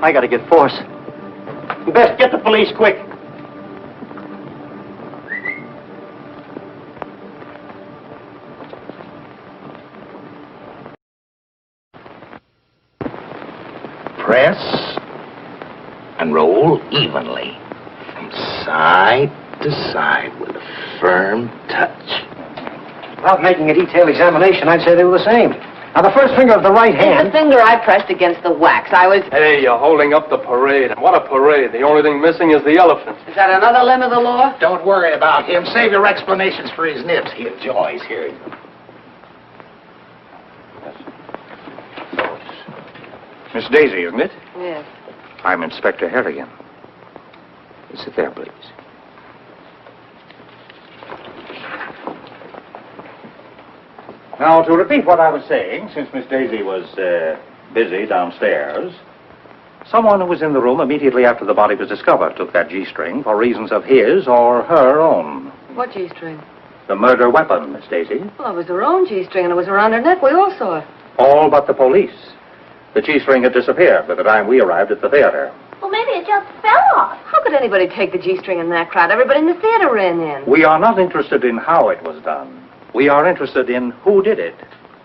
I gotta get Force. You best get the police quick. Press and roll evenly from side to side with a firm touch. Without making a detailed examination, I'd say they were the same. Now, the first finger of the right hand... The finger I pressed against the wax. I was... Hey, you're holding up the parade. And what a parade. The only thing missing is the elephant. Is that another limb of the law? Don't worry about him. Save your explanations for his nibs. He enjoys hearing them. Miss Daisy, isn't it? Yes. I'm Inspector Harrigan. Sit there, please. Now, to repeat what I was saying, since Miss Daisy was busy downstairs, Someone who was in the room immediately after the body was discovered took that G-string for reasons of his or her own. What G-string? The murder weapon, Miss Daisy. Well, it was her own G-string, and it was around her neck. We all saw it. All but the police. The G-string had disappeared by the time we arrived at the theater. Well, maybe it just fell off. How could anybody take the G-string in that crowd? Everybody in the theater ran in. We are not interested in how it was done. We are interested in who did it,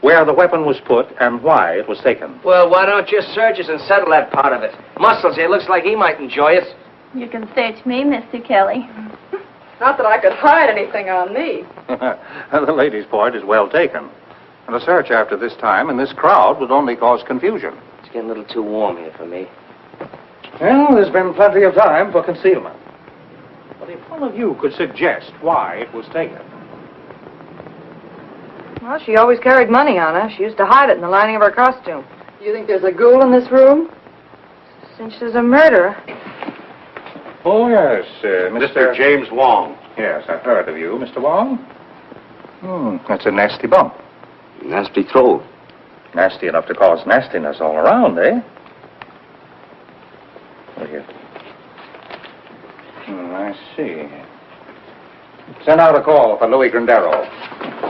where the weapon was put, and why it was taken. Well, why don't you search us and settle that part of it? Muscles here looks like he might enjoy it. You can search me, Mr. Kelly. Not that I could hide anything on me. The lady's point is well taken. And a search after this time in this crowd would only cause confusion. It's getting a little too warm here for me. Well, there's been plenty of time for concealment. But if one of you could suggest why it was taken. Well, she always carried money on her. She used to hide it in the lining of her costume. You think there's a ghoul in this room? Since there's a murderer. Oh, yes, Mr. James Wong. Yes, I've heard of you, Mr. Wong. That's a nasty bump. Nasty throw. Nasty enough to cause nastiness all around, eh? Look here. I see. Send out a call for Louis Grindero.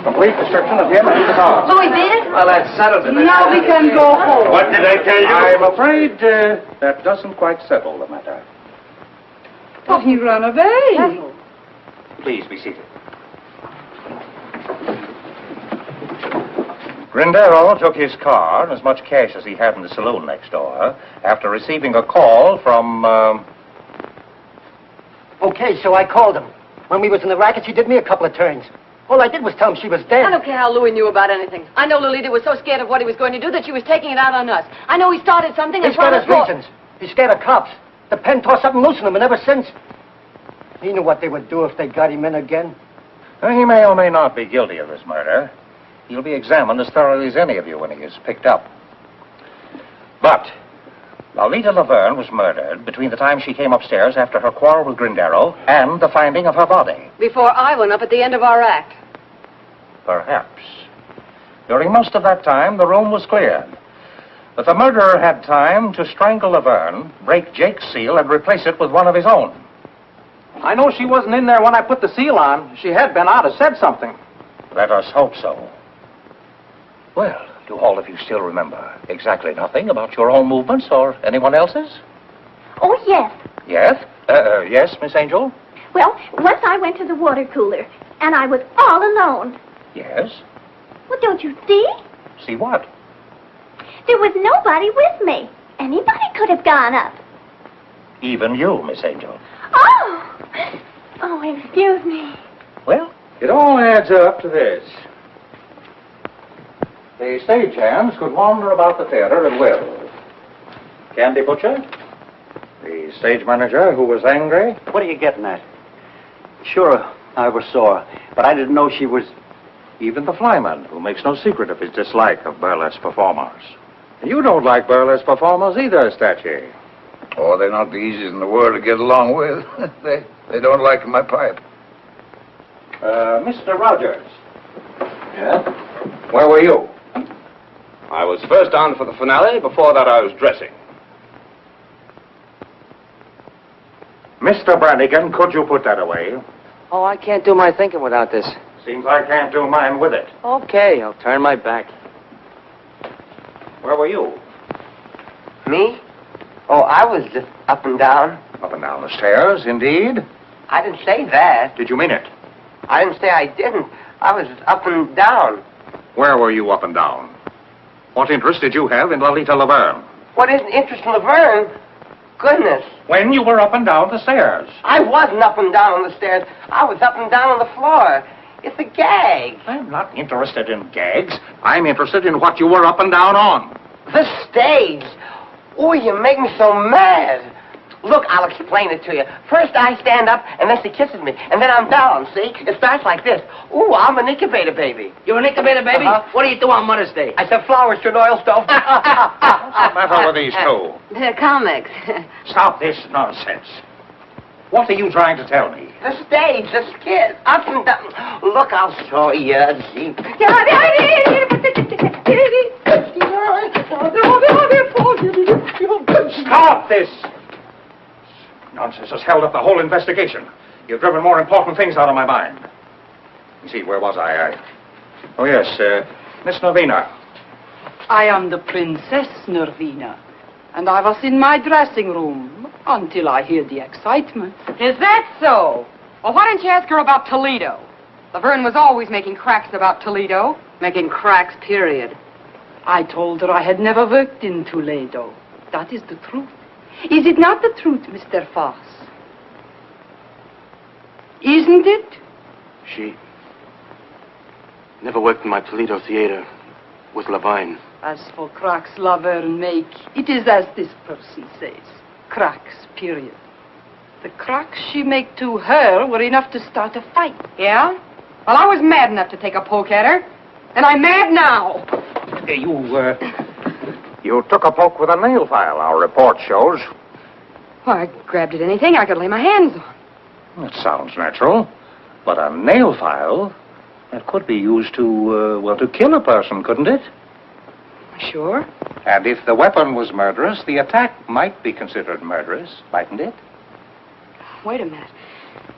Complete description of him and the car. Louis beat it? Well, that settles it. Now we can go home. What did I tell you? I'm afraid that doesn't quite settle the matter. Oh, he ran away. Please be seated. Grindero took his car and as much cash as he had in the saloon next door after receiving a call from, Okay, so I called him. When we was in the racket, she did me a couple of turns. All I did was tell him she was dead. I don't care how Louis knew about anything. I know Lolita was so scared of what he was going to do that she was taking it out on us. I know he started something and He's got his promised more. reasons. He's scared of cops. The pen tore something loose in him, and ever since, he knew what they would do if they got him in again. he may or may not be guilty of this murder. He'll be examined as thoroughly as any of you when he is picked up. But Lolita Laverne was murdered between the time she came upstairs after her quarrel with Grindero and the finding of her body. Before I went up at the end of our act. Perhaps. During most of that time, the room was cleared. But the murderer had time to strangle Laverne, break Jake's seal, and replace it with one of his own. I know she wasn't in there when I put the seal on. If she had been, I'd have said something. Let us hope so. Well, do all of you still remember exactly nothing about your own movements or anyone else's? Oh, yes. Yes? Yes, Miss Angel? Well, once I went to the water cooler, and I was all alone. Yes? Well, don't you see? See what? There was nobody with me. Anybody could have gone up. Even you, Miss Angel. Oh! Oh, excuse me. Well, it all adds up to this. The stagehands could wander about the theater at will. Candy Butcher, the stage manager who was angry. What are you getting at? Sure, I was sore, but I didn't know she was... Even the flyman, who makes no secret of his dislike of burlesque performers. You don't like burlesque performers either, Statue. Oh, they're not the easiest in the world to get along with. they don't like my pipe. Mr. Rogers. Yeah? Where were you? I was first on for the finale. Before that, I was dressing. Mr. Brannigan, could you put that away? Oh, I can't do my thinking without this. Seems I can't do mine with it. Okay, I'll turn my back. Where were you? Me? Oh, I was just up and down. Up and down the stairs, indeed. I didn't say that. Did you mean it? I didn't say I didn't. I was up and down. Where were you up and down? What interest did you have in Lolita Laverne? What isn't interest in Laverne? Goodness. When you were up and down the stairs. I wasn't up and down on the stairs. I was up and down on the floor. It's a gag. I'm not interested in gags. I'm interested in what you were up and down on. The stage. Oh, you make me so mad. Look, I'll explain it to you. First, I stand up, and then she kisses me, and then I'm down, see? It starts like this. Ooh, I'm an incubator baby. You're an incubator baby? What do you do on Mother's Day? I said flowers to an oil stove. What's the matter with these two? They're comics. Stop this nonsense. What are you trying to tell me? The stage, the skit, up and down. Look, I'll show you. See? Stop! stop this. Nonsense has held up the whole investigation. You've driven more important things out of my mind. You see, where was I? Oh, yes, Miss Nervina. I am the Princess Nervina, and I was in my dressing room until I heard the excitement. Is that so? Well, why didn't you ask her about Toledo? Laverne was always making cracks about Toledo. Making cracks, period. I told her I had never worked in Toledo. That is the truth. Is it not the truth, Mr. Foss? Isn't it? She never worked in my Toledo theater with Levine. As for cracks Laverne make, it is as this Percy says. Cracks, period. The cracks she make to her were enough to start a fight. Yeah? Well, I was mad enough to take a poke at her. And I'm mad now. You took a poke with a nail file, our report shows. Well, I grabbed at anything I could lay my hands on. That sounds natural. But a nail file, that could be used to kill a person, couldn't it? Sure. And if the weapon was murderous, the attack might be considered murderous, mightn't it? Wait a minute.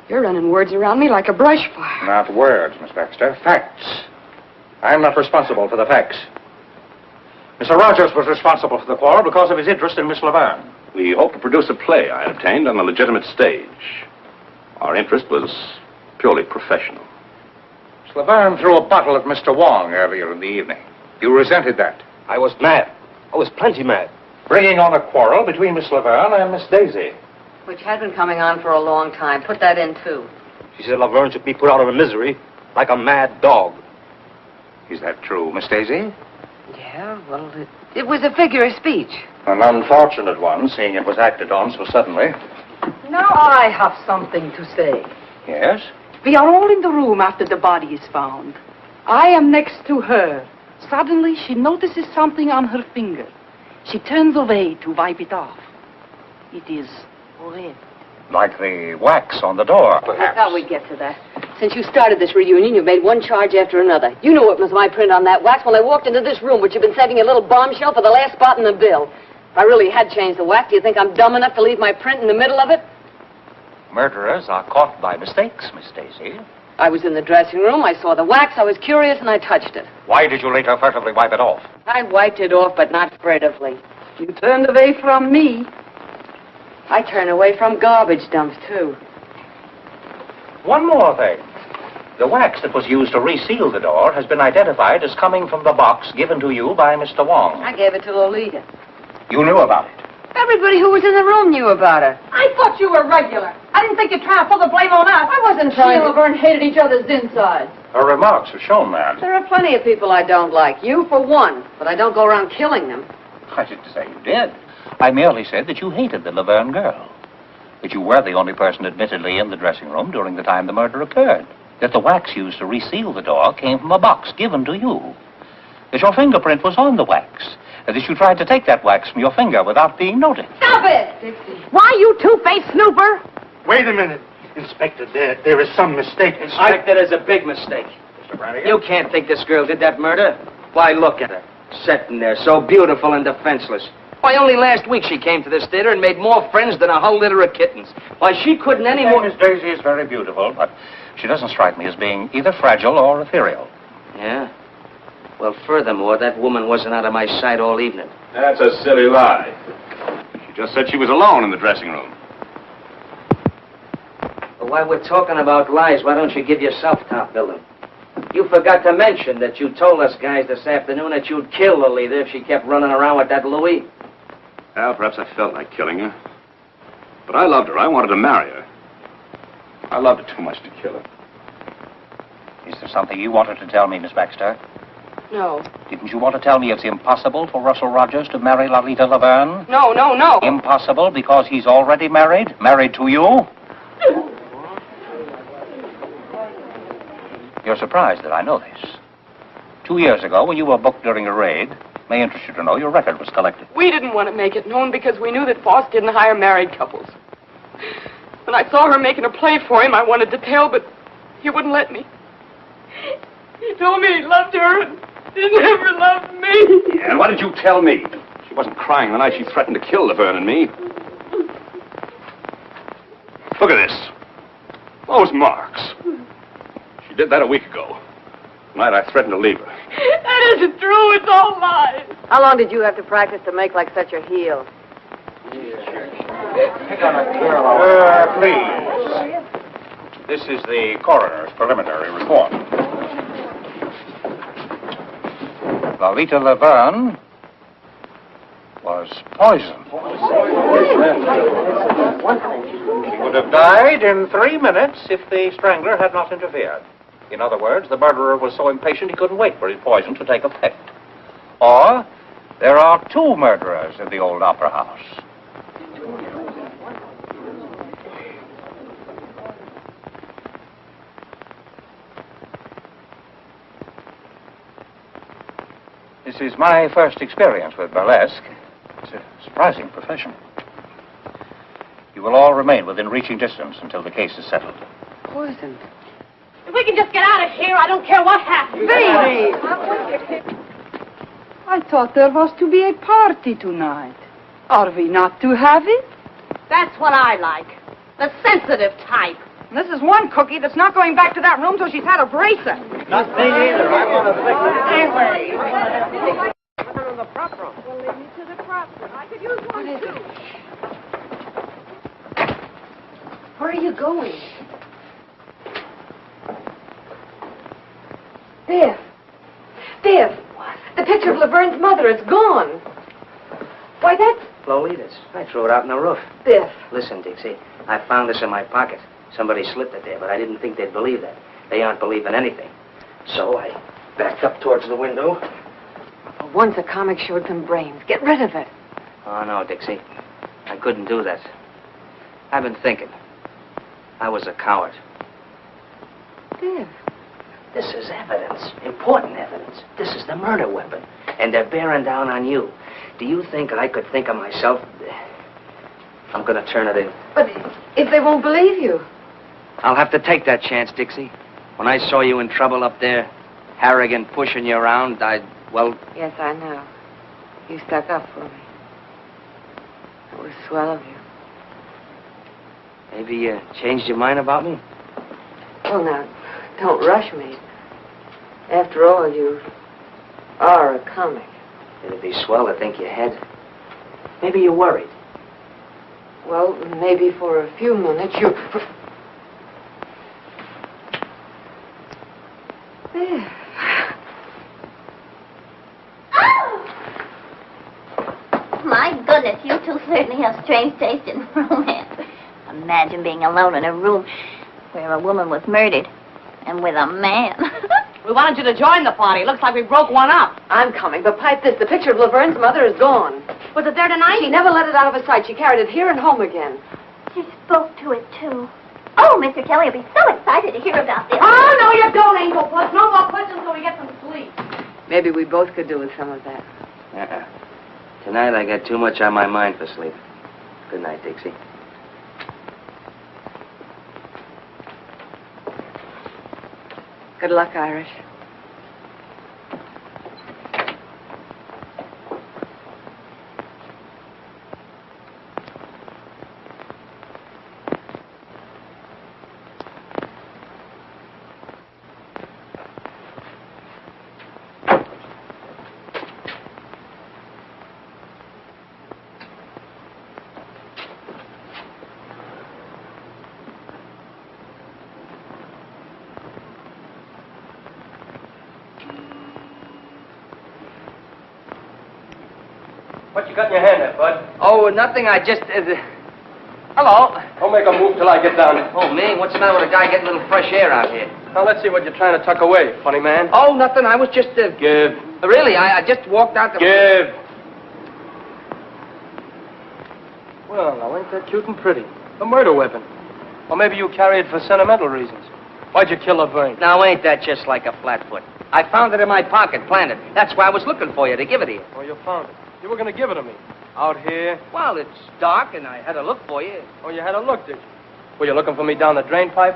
You're running words around me like a brush fire. Not words, Miss Baxter. Facts. I'm not responsible for the facts. Mr. Rogers was responsible for the quarrel because of his interest in Miss Laverne. We hope to produce a play I obtained on a legitimate stage. Our interest was purely professional. Miss Laverne threw a bottle at Mr. Wong earlier in the evening. You resented that. I was mad. I was plenty mad. Bringing on a quarrel between Miss Laverne and Miss Daisy. Which had been coming on for a long time. Put that in, too. She said Laverne should be put out of her misery like a mad dog. Is that true, Miss Daisy? Yeah, well, it was a figure of speech. An unfortunate one, seeing it was acted on so suddenly. Now I have something to say. Yes? We are all in the room after the body is found. I am next to her. Suddenly, she notices something on her finger. She turns away to wipe it off. It is red. Like the wax on the door, perhaps. I thought we'd get to that. Since you started this reunion, you've made one charge after another. You knew it was my print on that wax when I walked into this room, but you've been saving a little bombshell for the last spot in the bill. If I really had changed the wax, do you think I'm dumb enough to leave my print in the middle of it? Murderers are caught by mistakes, Miss Daisy. I was in the dressing room, I saw the wax, I was curious, and I touched it. Why did you later furtively wipe it off? I wiped it off, but not furtively. You turned away from me. I turn away from garbage dumps, too. One more thing. The wax that was used to reseal the door has been identified as coming from the box given to you by Mr. Wong. I gave it to Lolita. You knew about it? Everybody who was in the room knew about it. I thought you were regular. I didn't think you'd try to pull the blame on us. I wasn't trying to... Laverne hated each other's insides. Her remarks have shown that. There are plenty of people I don't like. You, for one. But I don't go around killing them. I didn't say you did. I merely said that you hated the Laverne girl. That you were the only person admittedly in the dressing room during the time the murder occurred. That the wax used to reseal the door came from a box given to you. That your fingerprint was on the wax. And that you tried to take that wax from your finger without being noticed. Stop it! Why, you two-faced snooper? Wait a minute. Inspector, there is some mistake. Inspector, there's a big mistake. Mr. Brannigan? You can't think this girl did that murder. Why, look at her. Sitting there, so beautiful and defenseless. Why, only last week she came to this theater and made more friends than a whole litter of kittens. Why, she couldn't any more... Miss Daisy is very beautiful, but she doesn't strike me as being either fragile or ethereal. Yeah? Well, furthermore, that woman wasn't out of my sight all evening. That's a silly lie. She just said she was alone in the dressing room. Well, while we're talking about lies, why don't you give yourself top billing? You forgot to mention that you told us guys this afternoon that you'd kill Lolita if she kept running around with that Louis. Well, perhaps I felt like killing her. But I loved her. I wanted to marry her. I loved her too much to kill her. Is there something you wanted to tell me, Miss Baxter? No. Didn't you want to tell me it's impossible for Russell Rogers to marry Lolita Laverne? No, no, no. Impossible because he's already married? Married to you? You're surprised that I know this. 2 years ago, when you were booked during a raid, may interest you to know your record was collected. We didn't want to make it known because we knew that Foss didn't hire married couples. When I saw her making a play for him, I wanted to tell, but he wouldn't let me. He told me he loved her and he never loved me. Yeah, and why did you tell me? She wasn't crying the night she threatened to kill Laverne and me. Look at this. Those marks. She did that a week ago. Tonight I threatened to leave her. That isn't true. It's all lies. How long did you have to practice to make like such a heel? Please. This is the coroner's preliminary report. Lolita Laverne was poisoned. She would have died in 3 minutes if the strangler had not interfered. In other words, the murderer was so impatient he couldn't wait for his poison to take effect. Or, there are 2 murderers in the old opera house. This is my first experience with burlesque. It's a surprising profession. You will all remain within reaching distance until the case is settled. Poisoned. If we can just get out of here, I don't care what happens. I thought there was to be a party tonight. Are we not to have it? That's what I like. The sensitive type. This is one cookie that's not going back to that room till she's had a bracer. Not me either. I want to fix it anyway. On the prop room. Well, leave me to the prop room. I could use one, too. Where are you going? Biff. Biff. What? The picture of Laverne's mother. It's gone. Why, that's... Lolita's. I threw it out in the roof. Biff. Listen, Dixie, I found this in my pocket. Somebody slipped it there, but I didn't think they'd believe that. They aren't believing anything. So I backed up towards the window. Once a comic showed some brains. Get rid of it. Oh, no, Dixie. I couldn't do that. I've been thinking. I was a coward. Biff. This is evidence. Important evidence. This is the murder weapon. And they're bearing down on you. Do you think I could think of myself? I'm going to turn it in. But if they won't believe you... I'll have to take that chance, Dixie. When I saw you in trouble up there, Harrigan pushing you around, well... Yes, I know. You stuck up for me. It was swell of you. Maybe you changed your mind about me? Well, now, don't rush me. After all, you are a comic. It'd be swell to think you had. Maybe you're worried. Well, maybe for a few minutes you... There. My goodness, you two certainly have strange taste in romance. Imagine being alone in a room where a woman was murdered and with a man. We wanted you to join the party. Looks like we broke one up. I'm coming, but pipe this. The picture of Laverne's mother is gone. Was it there tonight? She never let it out of her sight. She carried it here and home again. She spoke to it, too. Oh, Mr. Kelly will be so excited to hear about this. Oh, no, you don't, Angel Puss. No more questions till we get some sleep. Maybe we both could do with some of that. Tonight I got too much on my mind for sleep. Good night, Dixie. Good luck, Irish. What you got in your hand there, Bud? Oh, nothing. I just... Hello. Don't make a move till I get down. Oh, me? What's the matter with a guy getting a little fresh air out here? Now, let's see what you're trying to tuck away, funny man. Oh, nothing. I was just... Give. Really, I just walked out the... Give. Well, now, ain't that cute and pretty? A murder weapon. Or maybe you carry it for sentimental reasons. Why'd you kill Laverne? Now, ain't that just like a flatfoot? I found it in my pocket, planted. That's why I was looking for you, to give it to you. Oh, you found it. You were going to give it to me. Out here? Well, it's dark, and I had to look for you. Oh, you had a look, did you? Were you looking for me down the drain pipe?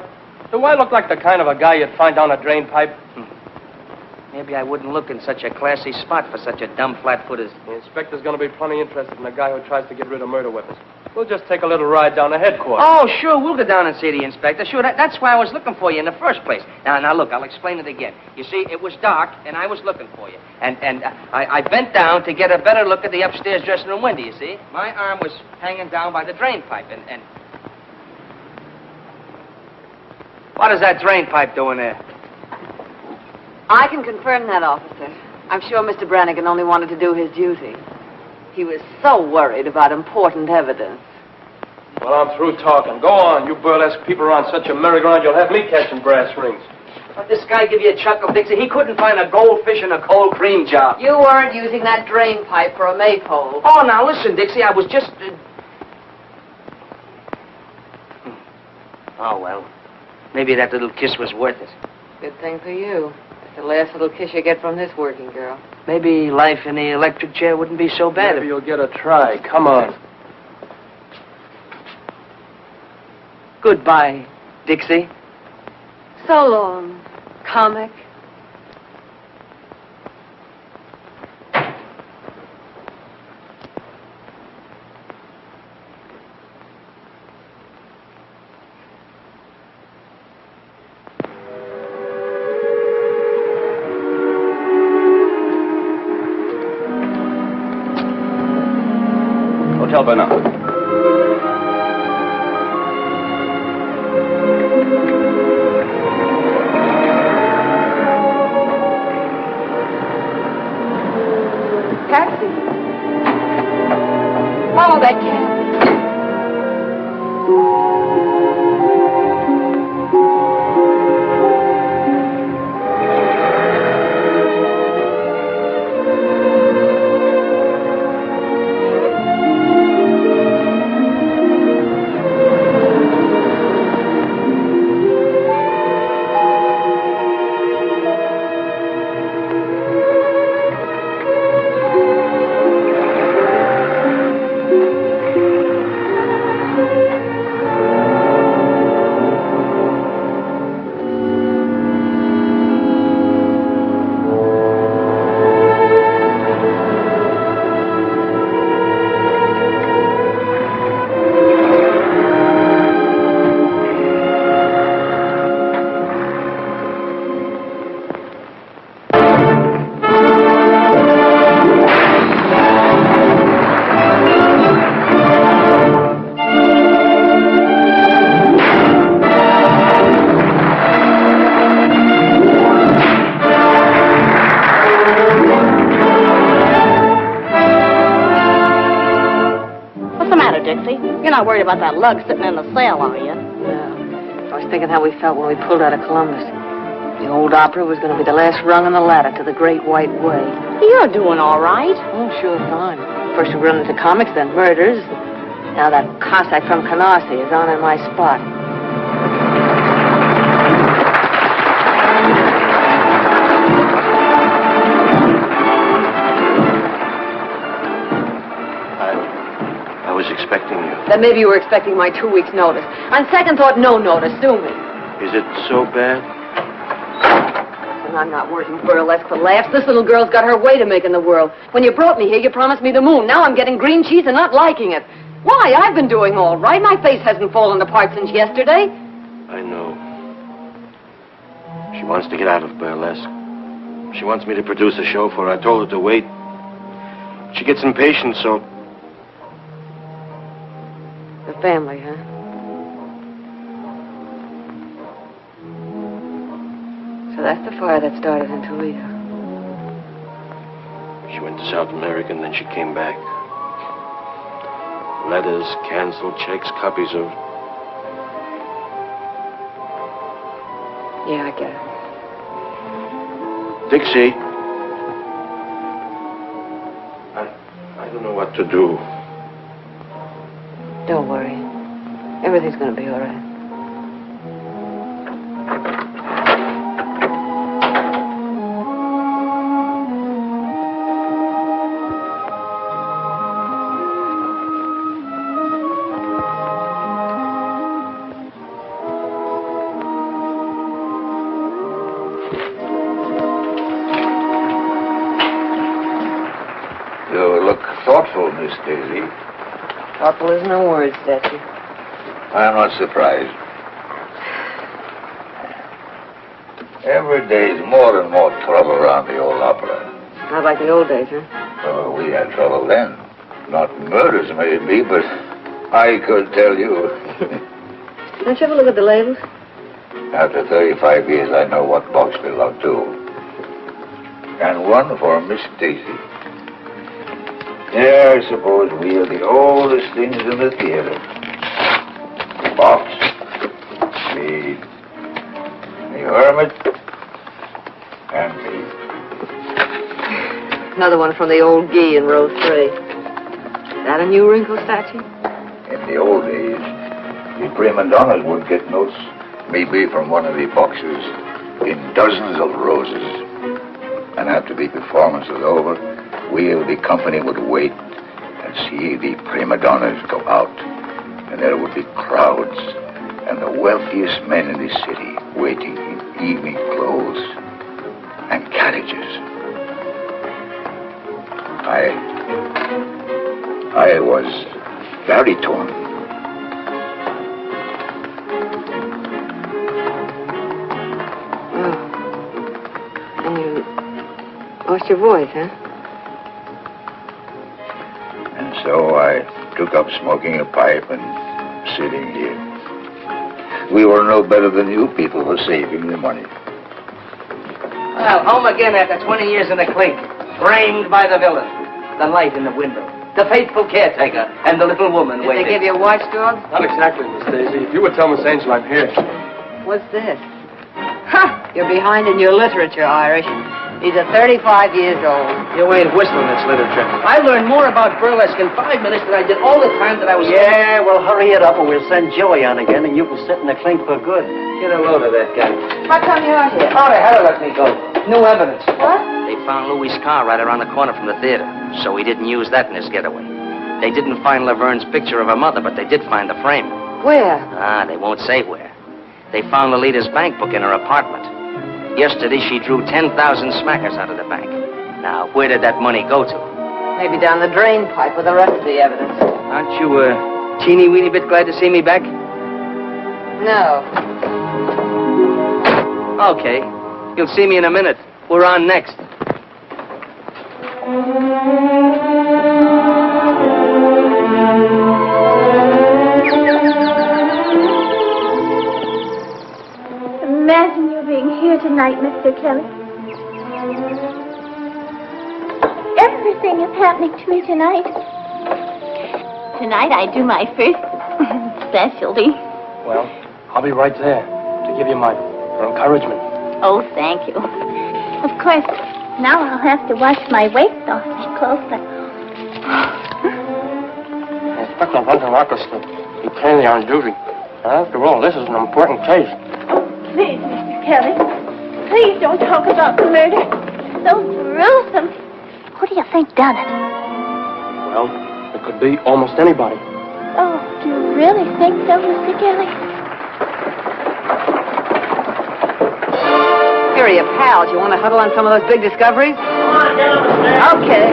Do I look like the kind of a guy you'd find down a drain pipe? Maybe I wouldn't look in such a classy spot for such a dumb flatfoot as... The inspector's going to be plenty interested in a guy who tries to get rid of murder weapons. We'll just take a little ride down to headquarters. Oh, sure, we'll go down and see the inspector. Sure, that's why I was looking for you in the first place. Now, look, I'll explain it again. You see, it was dark, and I was looking for you. And I bent down to get a better look at the upstairs dressing room window, you see? My arm was hanging down by the drain pipe, and... What is that drain pipe doing there? I can confirm that, officer. I'm sure Mr. Brannigan only wanted to do his duty. He was so worried about important evidence. Well, I'm through talking. Go on. You burlesque people are on such a merry-go-round, you'll have me catching brass rings. What, this guy give you a chuckle, Dixie? He couldn't find a goldfish in a cold cream jar. You weren't using that drain pipe for a maypole. Oh, now, listen, Dixie, I was just... Oh, well. Maybe that little kiss was worth it. Good thing for you. It's the last little kiss you get from this working girl. Maybe life in the electric chair wouldn't be so bad. Maybe you'll get a try. Come on. Goodbye, Dixie. So long, comic. Hotel Bernard. Taxi. Follow that cab. You're not worried about that lug sitting in the cell, are you? No. I was thinking how we felt when we pulled out of Columbus. The old opera was going to be the last rung on the ladder to the Great White Way. You're doing all right. Oh, sure, fine. First we run into comics, then murders. Now that Cossack from Canarsie is on in my spot. I was expecting you. Then maybe you were expecting my 2 weeks' notice. On second thought, no notice. Sue me. Is it so bad? And I'm not working burlesque for laughs. This little girl's got her way to make in the world. When you brought me here, you promised me the moon. Now I'm getting green cheese and not liking it. Why? I've been doing all right. My face hasn't fallen apart since yesterday. I know. She wants to get out of burlesque. She wants me to produce a show for her. I told her to wait. She gets impatient, so... The family, huh? So that's the fire that started in Toledo. She went to South America and then she came back. Letters, canceled checks, copies of... Yeah, I get it. Dixie. I don't know what to do. Don't worry. Everything's going to be all right. You look thoughtful, Miss Daisy. Thoughtful is no word, Statue. I'm not surprised. Every day's more and more trouble around the old opera. Not like the old days, huh? Oh, we had trouble then. Not murders, maybe, but I could tell you. Don't you ever look at the labels? After 35 years, I know what box belonged to. And one for Miss Daisy. Yeah, I suppose we are the oldest things in the theater. The box, the hermit, and me. Another one from the old Guy in row 3. That a new wrinkle, Statue? In the old days, the prima donnas would get notes, maybe from one of the boxes, in dozens of roses. And after the performance was over, we of the company would wait and see the prima donnas go out. And there would be crowds and the wealthiest men in the city waiting in evening clothes and carriages. I was very torn. Oh. And you lost your voice, huh? And so I took up smoking a pipe and sitting here. We were no better than you people for saving the money. Well, home again after 20 years in the clink. Framed by the villain. The light in the window. The faithful caretaker. And the little woman Did waiting. they give you a watchdog? Not exactly, Miss Daisy. If you would tell Miss Angel I'm here. What's this? Ha! You're behind in your literature, Irish. These are 35 years old. You ain't whistling this literature. I learned more about burlesque in 5 minutes than I did all the time that I was... Yeah, well, hurry it up or we'll send Joey on again and you can sit in the clink for good. Get a load of that guy. How come you're out here? Oh, they had to let me go. New evidence. What? They found Louis' car right around the corner from the theater, so he didn't use that in his getaway. They didn't find Laverne's picture of her mother, but they did find the frame. Where? Ah, they won't say where. They found Lolita's bank book in her apartment. Yesterday, she drew 10,000 smackers out of the bank. Now, where did that money go to? Maybe down the drain pipe with the rest of the evidence. Aren't you a teeny-weeny bit glad to see me back? No. Okay. You'll see me in a minute. We're on next. Imagine you being here tonight, Mr. Kelly. Everything is happening to me tonight. Tonight I do my first specialty. Well, I'll be right there to give you my encouragement. Oh, thank you. Of course, now I'll have to wash my waist off my clothes. Inspector Hunter Marcus, he plainly on duty. After all, this is an important case. Please, Mr. Kelly, please don't talk about the murder. It's so gruesome. Who do you think done it? Well, it could be almost anybody. Oh, do you really think so, Mr. Kelly? Here are your pals. You want to huddle on some of those big discoveries? Come on, get on the stairs. Okay.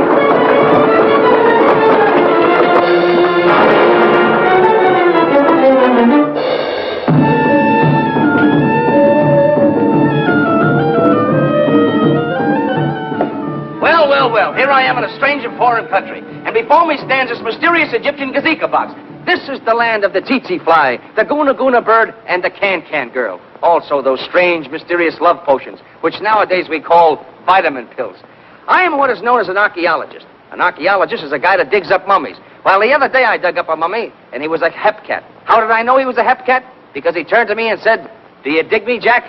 Well, here I am in a strange and foreign country, and before me stands this mysterious Egyptian gazika box. This is the land of the tsetse fly, the guna guna bird, and the can-can girl. Also those strange, mysterious love potions, which nowadays we call vitamin pills. I am what is known as an archaeologist. An archaeologist is a guy that digs up mummies. Well, the other day I dug up a mummy, and he was a hepcat. How did I know he was a hepcat? Because he turned to me and said, "Do you dig me, Jack?"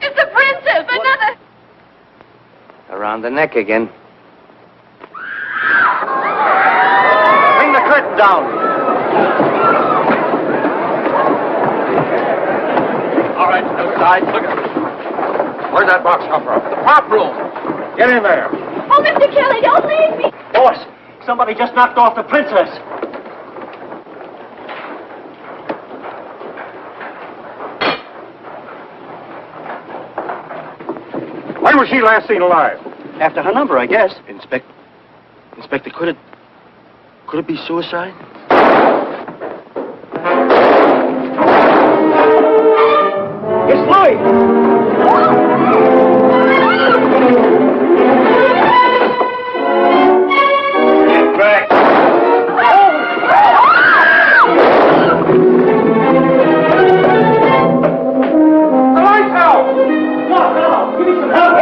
It's the princess! Another! Around the neck again. Bring the curtain down. All right, outside. Look at this. Where'd that box come from? The prop room. Get in there. Oh, Mr. Kelly, don't leave me! Boss, somebody just knocked off the princess. When was she last seen alive? After her number, I guess. Inspector, could it be suicide? It's Louis! Get back! The lights out! No, we need some help!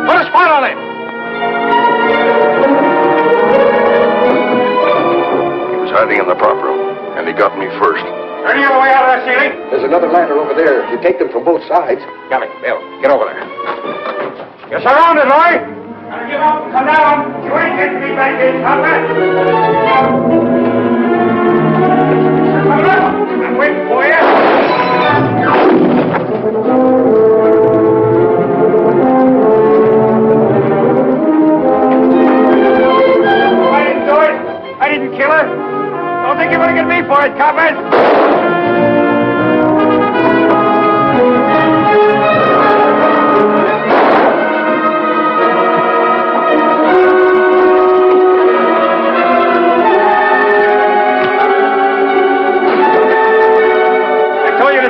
Put a spot on it! He was hiding in the prop room, and he got me first. Any other way out of that ceiling? There's another ladder over there. You take them from both sides. Come in, Bill. Get over there. You're surrounded, Roy! Now give up and come down! You ain't getting me back in, Conrad! Come on! I'm waiting for you! I didn't do it! I didn't kill her! Don't think you're gonna get me for it, Conrad!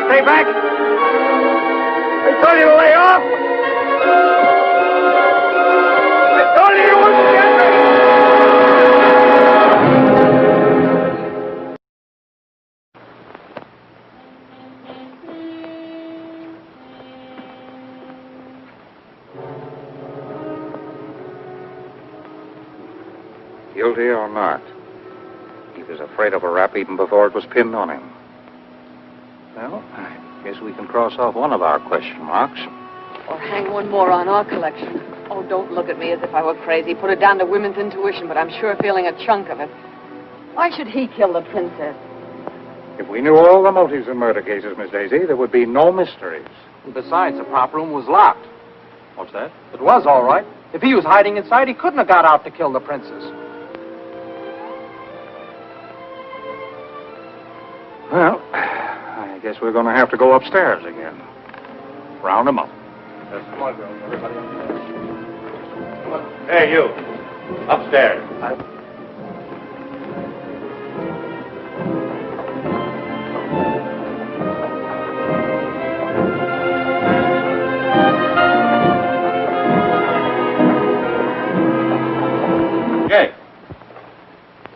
Stay back! I told you to lay off! I told you you wouldn't get me! Guilty or not, he was afraid of a rap even before it was pinned on him. Well, I guess we can cross off one of our question marks. Or hang one more on our collection. Oh, don't look at me as if I were crazy. Put it down to women's intuition, but I'm sure feeling a chunk of it. Why should he kill the princess? If we knew all the motives in murder cases, Miss Daisy, there would be no mysteries. Besides, the prop room was locked. What's that? It was all right. If he was hiding inside, he couldn't have got out to kill the princess. Well, I guess we're going to have to go upstairs again. Round them up. Yes, come on, girls. Everybody upstairs. Come on. Hey, you. Upstairs. Jay,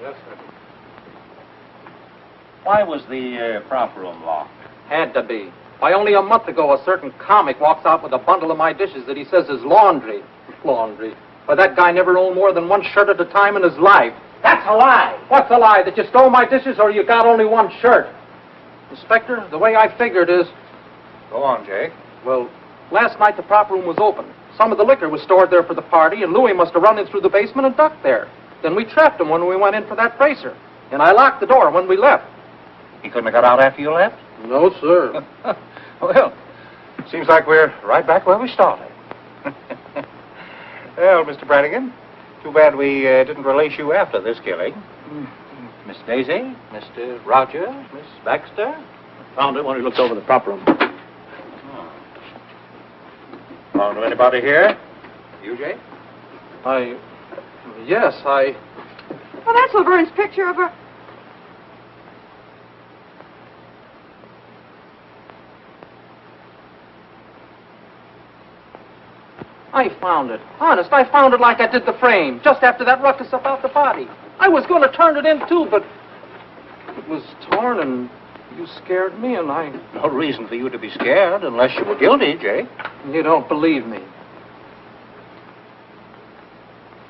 Yes, sir. why was the prop room locked? Had to be. Why, only a month ago, a certain comic walks out with a bundle of my dishes that he says is laundry. Laundry. Why, that guy never owned more than one shirt at a time in his life. That's a lie! What's a lie? That you stole my dishes or you got only one shirt? Inspector, the way I figured is... Go on, Jake. Well, last night the prop room was open. Some of the liquor was stored there for the party, and Louis must have run in through the basement and ducked there. Then we trapped him when we went in for that bracer. And I locked the door when we left. He couldn't have got out after you left? No, sir. Well, seems like we're right back where we started. Well, Mr. Brannigan, too bad we didn't release you after this killing. Miss Daisy, Mr. Roger, Miss Baxter? Found it when he looked over the prop room. Found anybody here? You, Jake? Yes, Well, that's Laverne's picture of her. I found it. Honest, I found it like I did the frame, just after that ruckus about the body. I was going to turn it in, too, but it was torn, and you scared me, and I... No reason for you to be scared unless you were guilty, Jake. You don't believe me.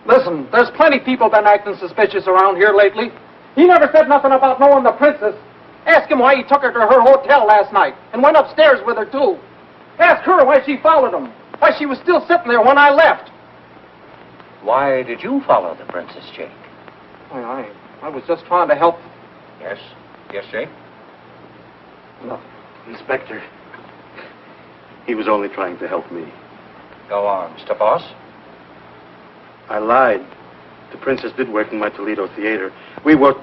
Listen, there's plenty people been acting suspicious around here lately. He never said nothing about knowing the princess. Ask him why he took her to her hotel last night and went upstairs with her, too. Ask her why she followed him. Why she was still sitting there when I left. Why did you follow the princess, Jake? I was just trying to help. Yes? Yes, Jake? No. Inspector, he was only trying to help me. Go on, Mr. Boss. I lied. The princess did work in my Toledo theater. We were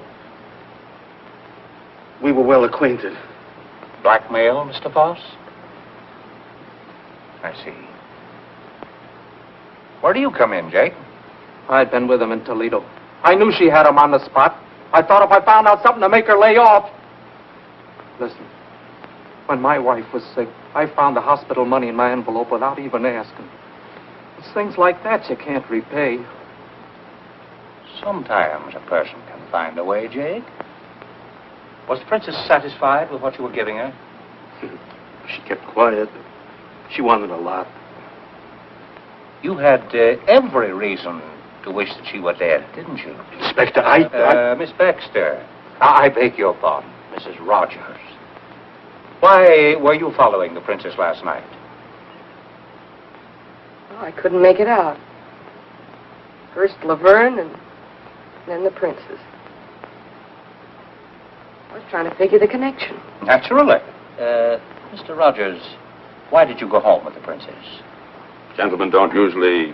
well acquainted. Blackmail, Mr. Boss? I see. Where do you come in, Jake? I'd been with him in Toledo. I knew she had him on the spot. I thought if I found out something to make her lay off. Listen, when my wife was sick, I found the hospital money in my envelope without even asking. It's things like that you can't repay. Sometimes a person can find a way, Jake. Was the princess satisfied with what you were giving her? She kept quiet. She wanted a lot. You had every reason to wish that she were dead, didn't you? Inspector, Miss Baxter, I beg your pardon, Mrs. Rogers. Why were you following the princess last night? Oh, I couldn't make it out. First Laverne and then the princess. I was trying to figure the connection. Naturally. Mr. Rogers, why did you go home with the princess? Gentlemen don't usually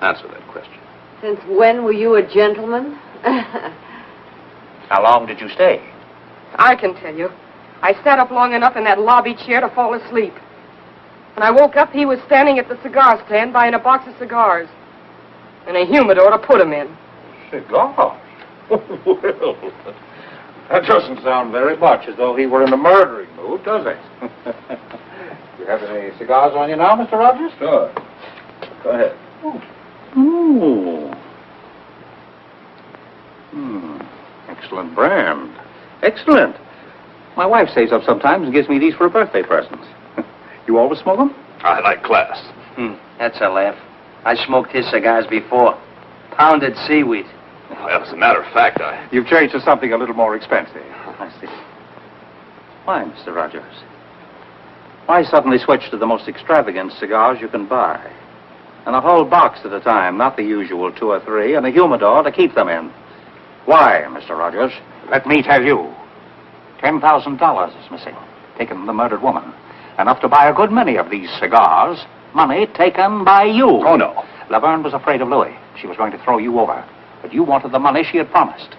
answer that question. Since when were you a gentleman? How long did you stay? I can tell you. I sat up long enough in that lobby chair to fall asleep. When I woke up, he was standing at the cigar stand buying a box of cigars. And a humidor to put them in. Cigars? Well, that doesn't sound very much as though he were in a murdering mood, does it? You have any cigars on you now, Mr. Rogers? Sure. Go ahead. Ooh. Excellent brand. Excellent. My wife stays up sometimes and gives me these for a birthday present. You always smoke them? I like class. That's a laugh. I smoked his cigars before. Pounded seaweed. Well, as a matter of fact, You've changed to something a little more expensive. I see. Why, Mr. Rogers? Why suddenly switch to the most extravagant cigars you can buy? And a whole box at a time, not the usual 2 or 3, and a humidor to keep them in. Why, Mr. Rogers? Let me tell you. $10,000 is missing, taken from the murdered woman. Enough to buy a good many of these cigars. Money taken by you. Oh, no. Laverne was afraid of Louis. She was going to throw you over. But you wanted the money she had promised.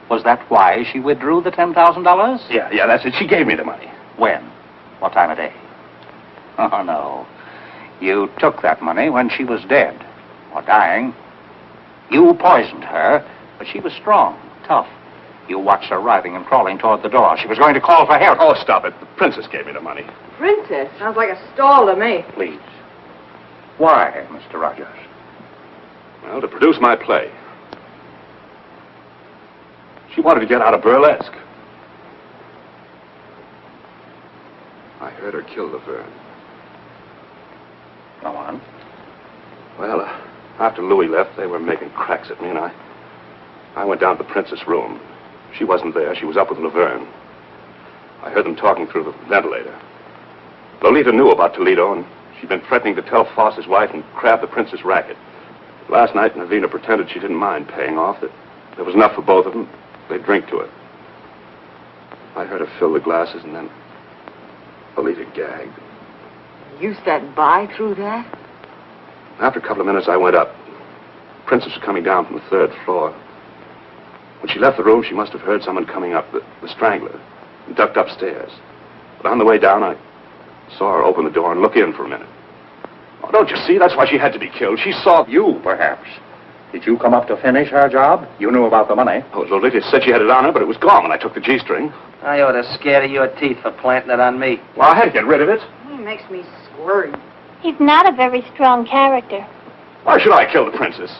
Was that why she withdrew the $10,000? Yeah, that's it. She gave me the money. When? What time of day? Oh, no. You took that money when she was dead, or dying. You poisoned her, but she was strong, tough. You watched her writhing and crawling toward the door. She was going to call for help. Oh, stop it. The princess gave me the money. Princess? Sounds like a stall to me. Please. Why, Mr. Rogers? Well, to produce my play. She wanted to get out of Burlesque. I heard her kill Laverne. Go on. Well, after Louis left, they were making cracks at me, and I went down to the princess' room. She wasn't there. She was up with Laverne. I heard them talking through the ventilator. Lolita knew about Toledo, and she'd been threatening to tell Foster's wife and crab the princess racket. Last night, Navina pretended she didn't mind paying off, that there was enough for both of them. They'd drink to it. I heard her fill the glasses, and then Lolita gagged. You sat by through that? After a couple of minutes, I went up. The princess was coming down from the 3rd floor. When she left the room, she must have heard someone coming up, the strangler, and ducked upstairs. But on the way down, I saw her open the door and look in for a minute. Oh, don't you see? That's why she had to be killed. She saw... You, perhaps. Did you come up to finish her job? You knew about the money. Oh, Lolita said she had it on her, but it was gone when I took the G-string. I ought to scare your teeth for planting it on me. Well, I had to get rid of it. He makes me squirmy. He's not a very strong character. Why should I kill the princess?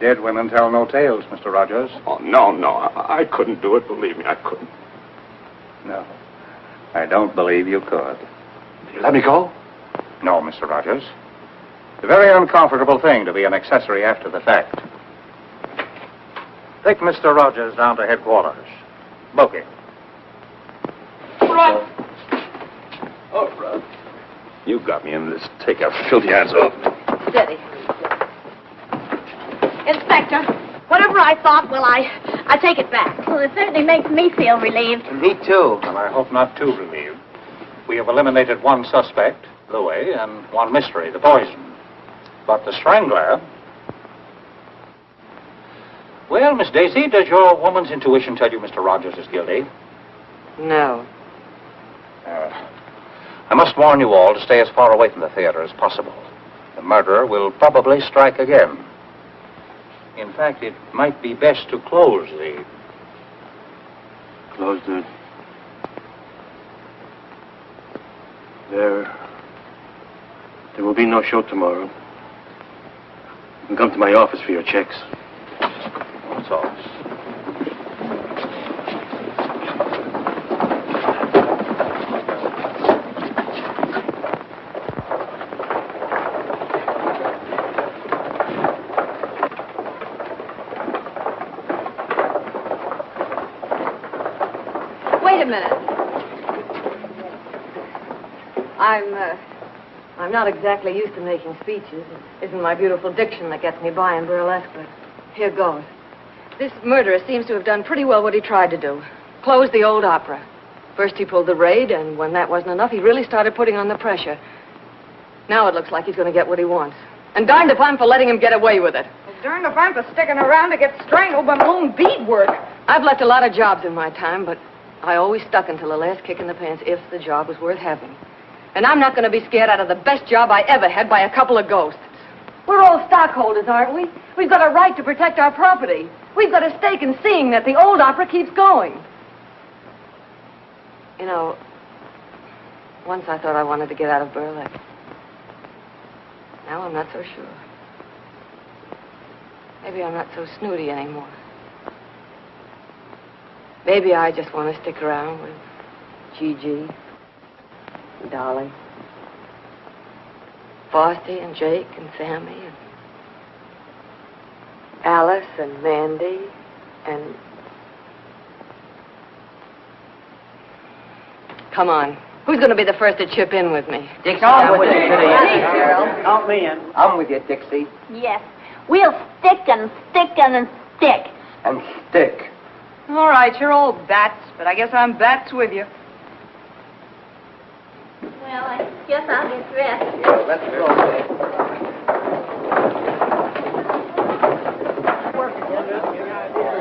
Dead women tell no tales, Mr. Rogers. Oh, no. I couldn't do it. Believe me, I couldn't. No. I don't believe you could. You let me go? No, Mr. Rogers. It's a very uncomfortable thing to be an accessory after the fact. Take Mr. Rogers down to headquarters. Book him. Run! Oh, Rod. You got me in this. Take your filthy hands off. Steady. Inspector, whatever I thought, well, I take it back. Well, it certainly makes me feel relieved. Me too. Well, I hope not too relieved. We have eliminated one suspect, Louis, and one mystery, the poison. But the strangler... Well, Miss Daisy, does your woman's intuition tell you Mr. Rogers is guilty? No. I must warn you all to stay as far away from the theater as possible. The murderer will probably strike again. In fact, it might be best to close the... Close the... There will be no show tomorrow. You can come to my office for your checks. That's all. Wait a minute. I'm not exactly used to making speeches. It isn't my beautiful diction that gets me by in burlesque, but here goes. This murderer seems to have done pretty well what he tried to do. Close the old opera. First he pulled the raid, and when that wasn't enough, he really started putting on the pressure. Now it looks like he's going to get what he wants. And darned if I'm for letting him get away with it. Well, darned if I'm for sticking around to get strangled by my own beadwork. I've left a lot of jobs in my time, but I always stuck until the last kick in the pants if the job was worth having. And I'm not going to be scared out of the best job I ever had by a couple of ghosts. We're all stockholders, aren't we? We've got a right to protect our property. We've got a stake in seeing that the old opera keeps going. You know, once I thought I wanted to get out of burlesque. Now I'm not so sure. Maybe I'm not so snooty anymore. Maybe I just want to stick around with Gigi, Dolly, Frosty and Jake and Sammy and Alice and Mandy and... Come on. Who's going to be the first to chip in with me? Dixie, I'm with you. Count me in. I'm with you, Dixie. Yes. We'll stick and stick and stick. And stick. All right, you're all bats, but I guess I'm bats with you. Well, I guess I'll get dressed. Yeah, let's go.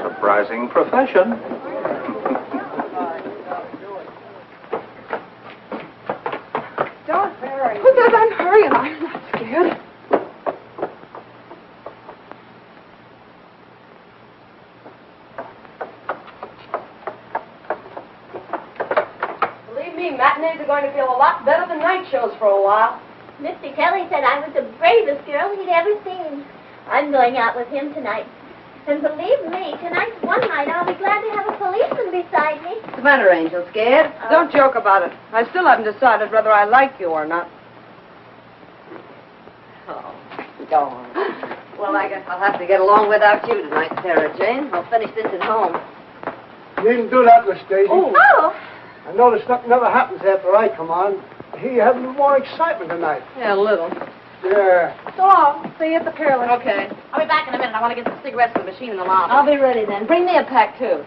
Surprising profession. Don't hurry. Who says I'm hurrying? I'm not scared. Believe me, matinees are going to feel a lot better than night shows for a while. Mr. Kelly said I was the bravest girl he'd ever seen. I'm going out with him tonight. And believe me, tonight's one night I'll be glad to have a policeman beside me. What's the matter, Angel? Scared? Don't joke about it. I still haven't decided whether I like you or not. Oh, darn. Well, I guess I'll have to get along without you tonight, Sarah Jane. I'll finish this at home. You needn't do that, Miss Daisy. Oh. I notice nothing ever happens after I come on. Here you have a little more excitement tonight. Yeah, a little. Yeah. So long. See you at the Peerless. Okay. I'll be back in a minute. I want to get some cigarettes from the machine in the lobby. I'll be ready then. Bring me a pack, too.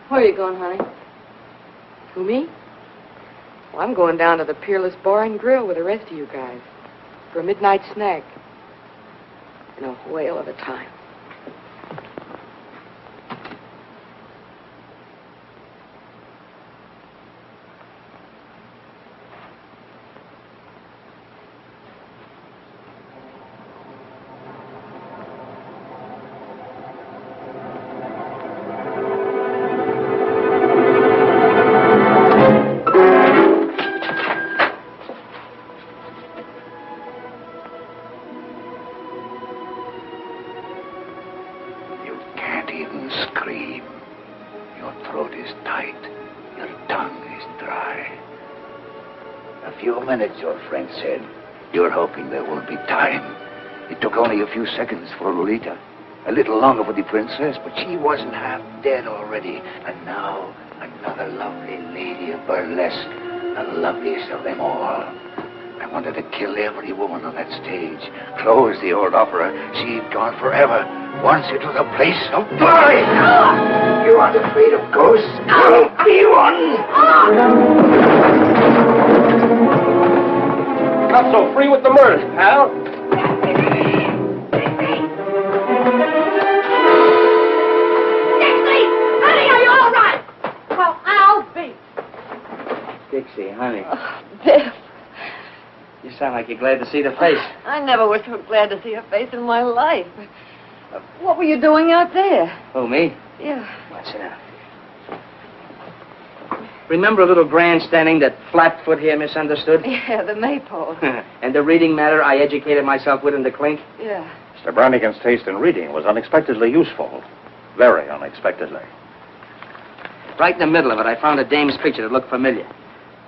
Where are you going, honey? Who, me? Well, I'm going down to the Peerless Bar and Grill with the rest of you guys for a midnight snack. And a whale of a time. Your friend said. You're hoping there won't be time. It took only a few seconds for Lolita. A little longer for the princess, but she wasn't half dead already. And now, another lovely lady of burlesque. The loveliest of them all. I wanted to kill every woman on that stage. Close the old opera. She'd gone forever. Once it was a place of glory. You aren't afraid of ghosts? I'll be one. Not so free with the murders, pal. Dixie! Honey, are you all right? Well, I'll be. Dixie, honey. Oh, Biff. You sound like you're glad to see the face. I never was so glad to see her face in my life. What were you doing out there? Who, me? Yeah. What's it now? Remember a little grandstanding that Flatfoot here misunderstood? Yeah, the maypole. And the reading matter I educated myself with in the clink? Yeah. Mr. Brannigan's taste in reading was unexpectedly useful. Very unexpectedly. Right in the middle of it, I found a dame's picture that looked familiar.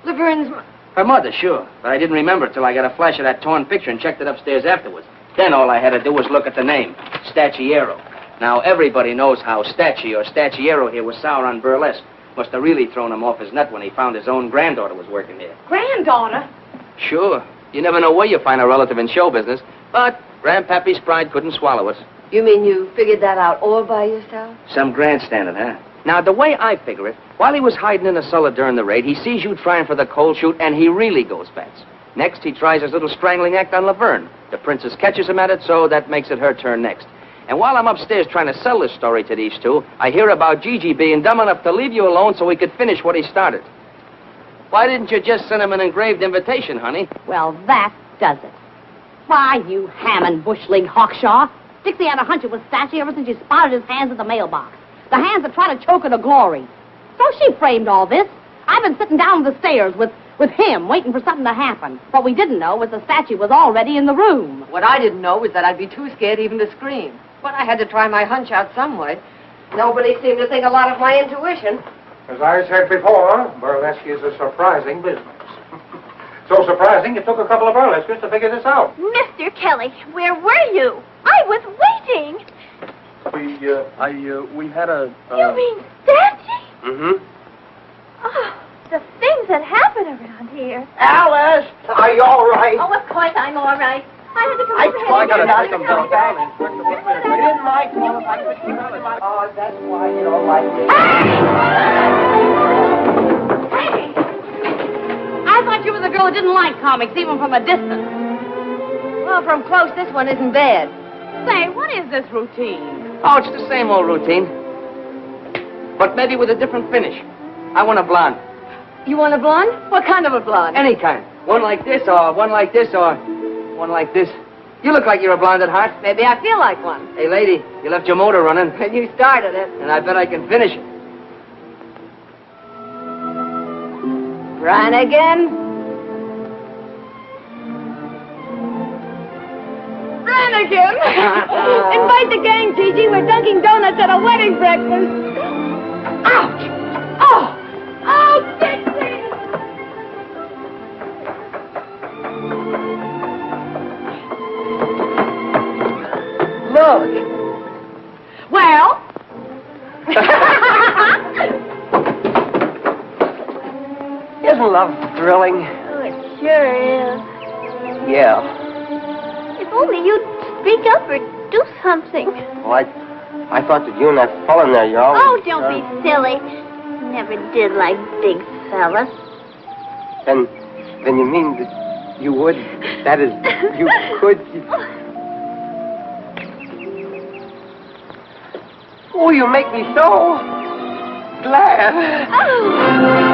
Laverne's... Her mother, sure. But I didn't remember it till I got a flash of that torn picture and checked it upstairs afterwards. Then all I had to do was look at the name, Stacciero. Now, everybody knows how Stacci or Stacciero here was sour on Burlesque. Must have really thrown him off his nut when he found his own granddaughter was working here. Granddaughter? Sure. You never know where you find a relative in show business. But Grandpappy's pride couldn't swallow it. You mean you figured that out all by yourself? Some grandstanding, huh? Now, the way I figure it, while he was hiding in the cellar during the raid, he sees you trying for the cold shoot, and he really goes bats. Next, he tries his little strangling act on Laverne. The princess catches him at it, so that makes it her turn next. And while I'm upstairs trying to sell this story to these two, I hear about Gigi being dumb enough to leave you alone so he could finish what he started. Why didn't you just send him an engraved invitation, honey? Well, that does it. Why, you ham and bush league hawkshaw. Dixie had a hunch it was Stacci ever since she spotted his hands at the mailbox. The hands that try to choke her to glory. So she framed all this. I've been sitting down the stairs with him, waiting for something to happen. What we didn't know was the statue was already in the room. What I didn't know was that I'd be too scared even to scream. But I had to try my hunch out some way. Nobody seemed to think a lot of my intuition. As I said before, burlesque is a surprising business. So surprising, it took a couple of burlesquers to figure this out. Mr. Kelly, where were you? I was waiting. We had a... You mean Stacci? Mm-hmm. Oh, the things that happen around here. Alice, are you all right? Oh, of course I'm all right. I had to come over here. I gotta take them down. You didn't like one of my... Oh, that's why you don't like me. Hey! I thought you was a girl who didn't like comics, even from a distance. Well, from close, this one isn't bad. Say, what is this routine? Oh, it's the same old routine. But maybe with a different finish. I want a blonde. You want a blonde? What kind of a blonde? Any kind. One like this, or one like this, or one like this. You look like you're a blonde at heart. Maybe I feel like one. Hey, lady, you left your motor running. And you started it. And I bet I can finish it. Brannigan? Brannigan! Invite the gang, Gigi. We're dunking donuts at a wedding breakfast. Ouch! Oh! Oh, Dixie! Look. Well? Isn't love thrilling? Oh, it sure is. Yeah. If only you'd speak up or do something. Well, I thought that you and that fella there, you always... Oh, don't be silly. Never did like big fellas. Then you mean that you would... That is, you could... Oh, you make me so glad. Oh.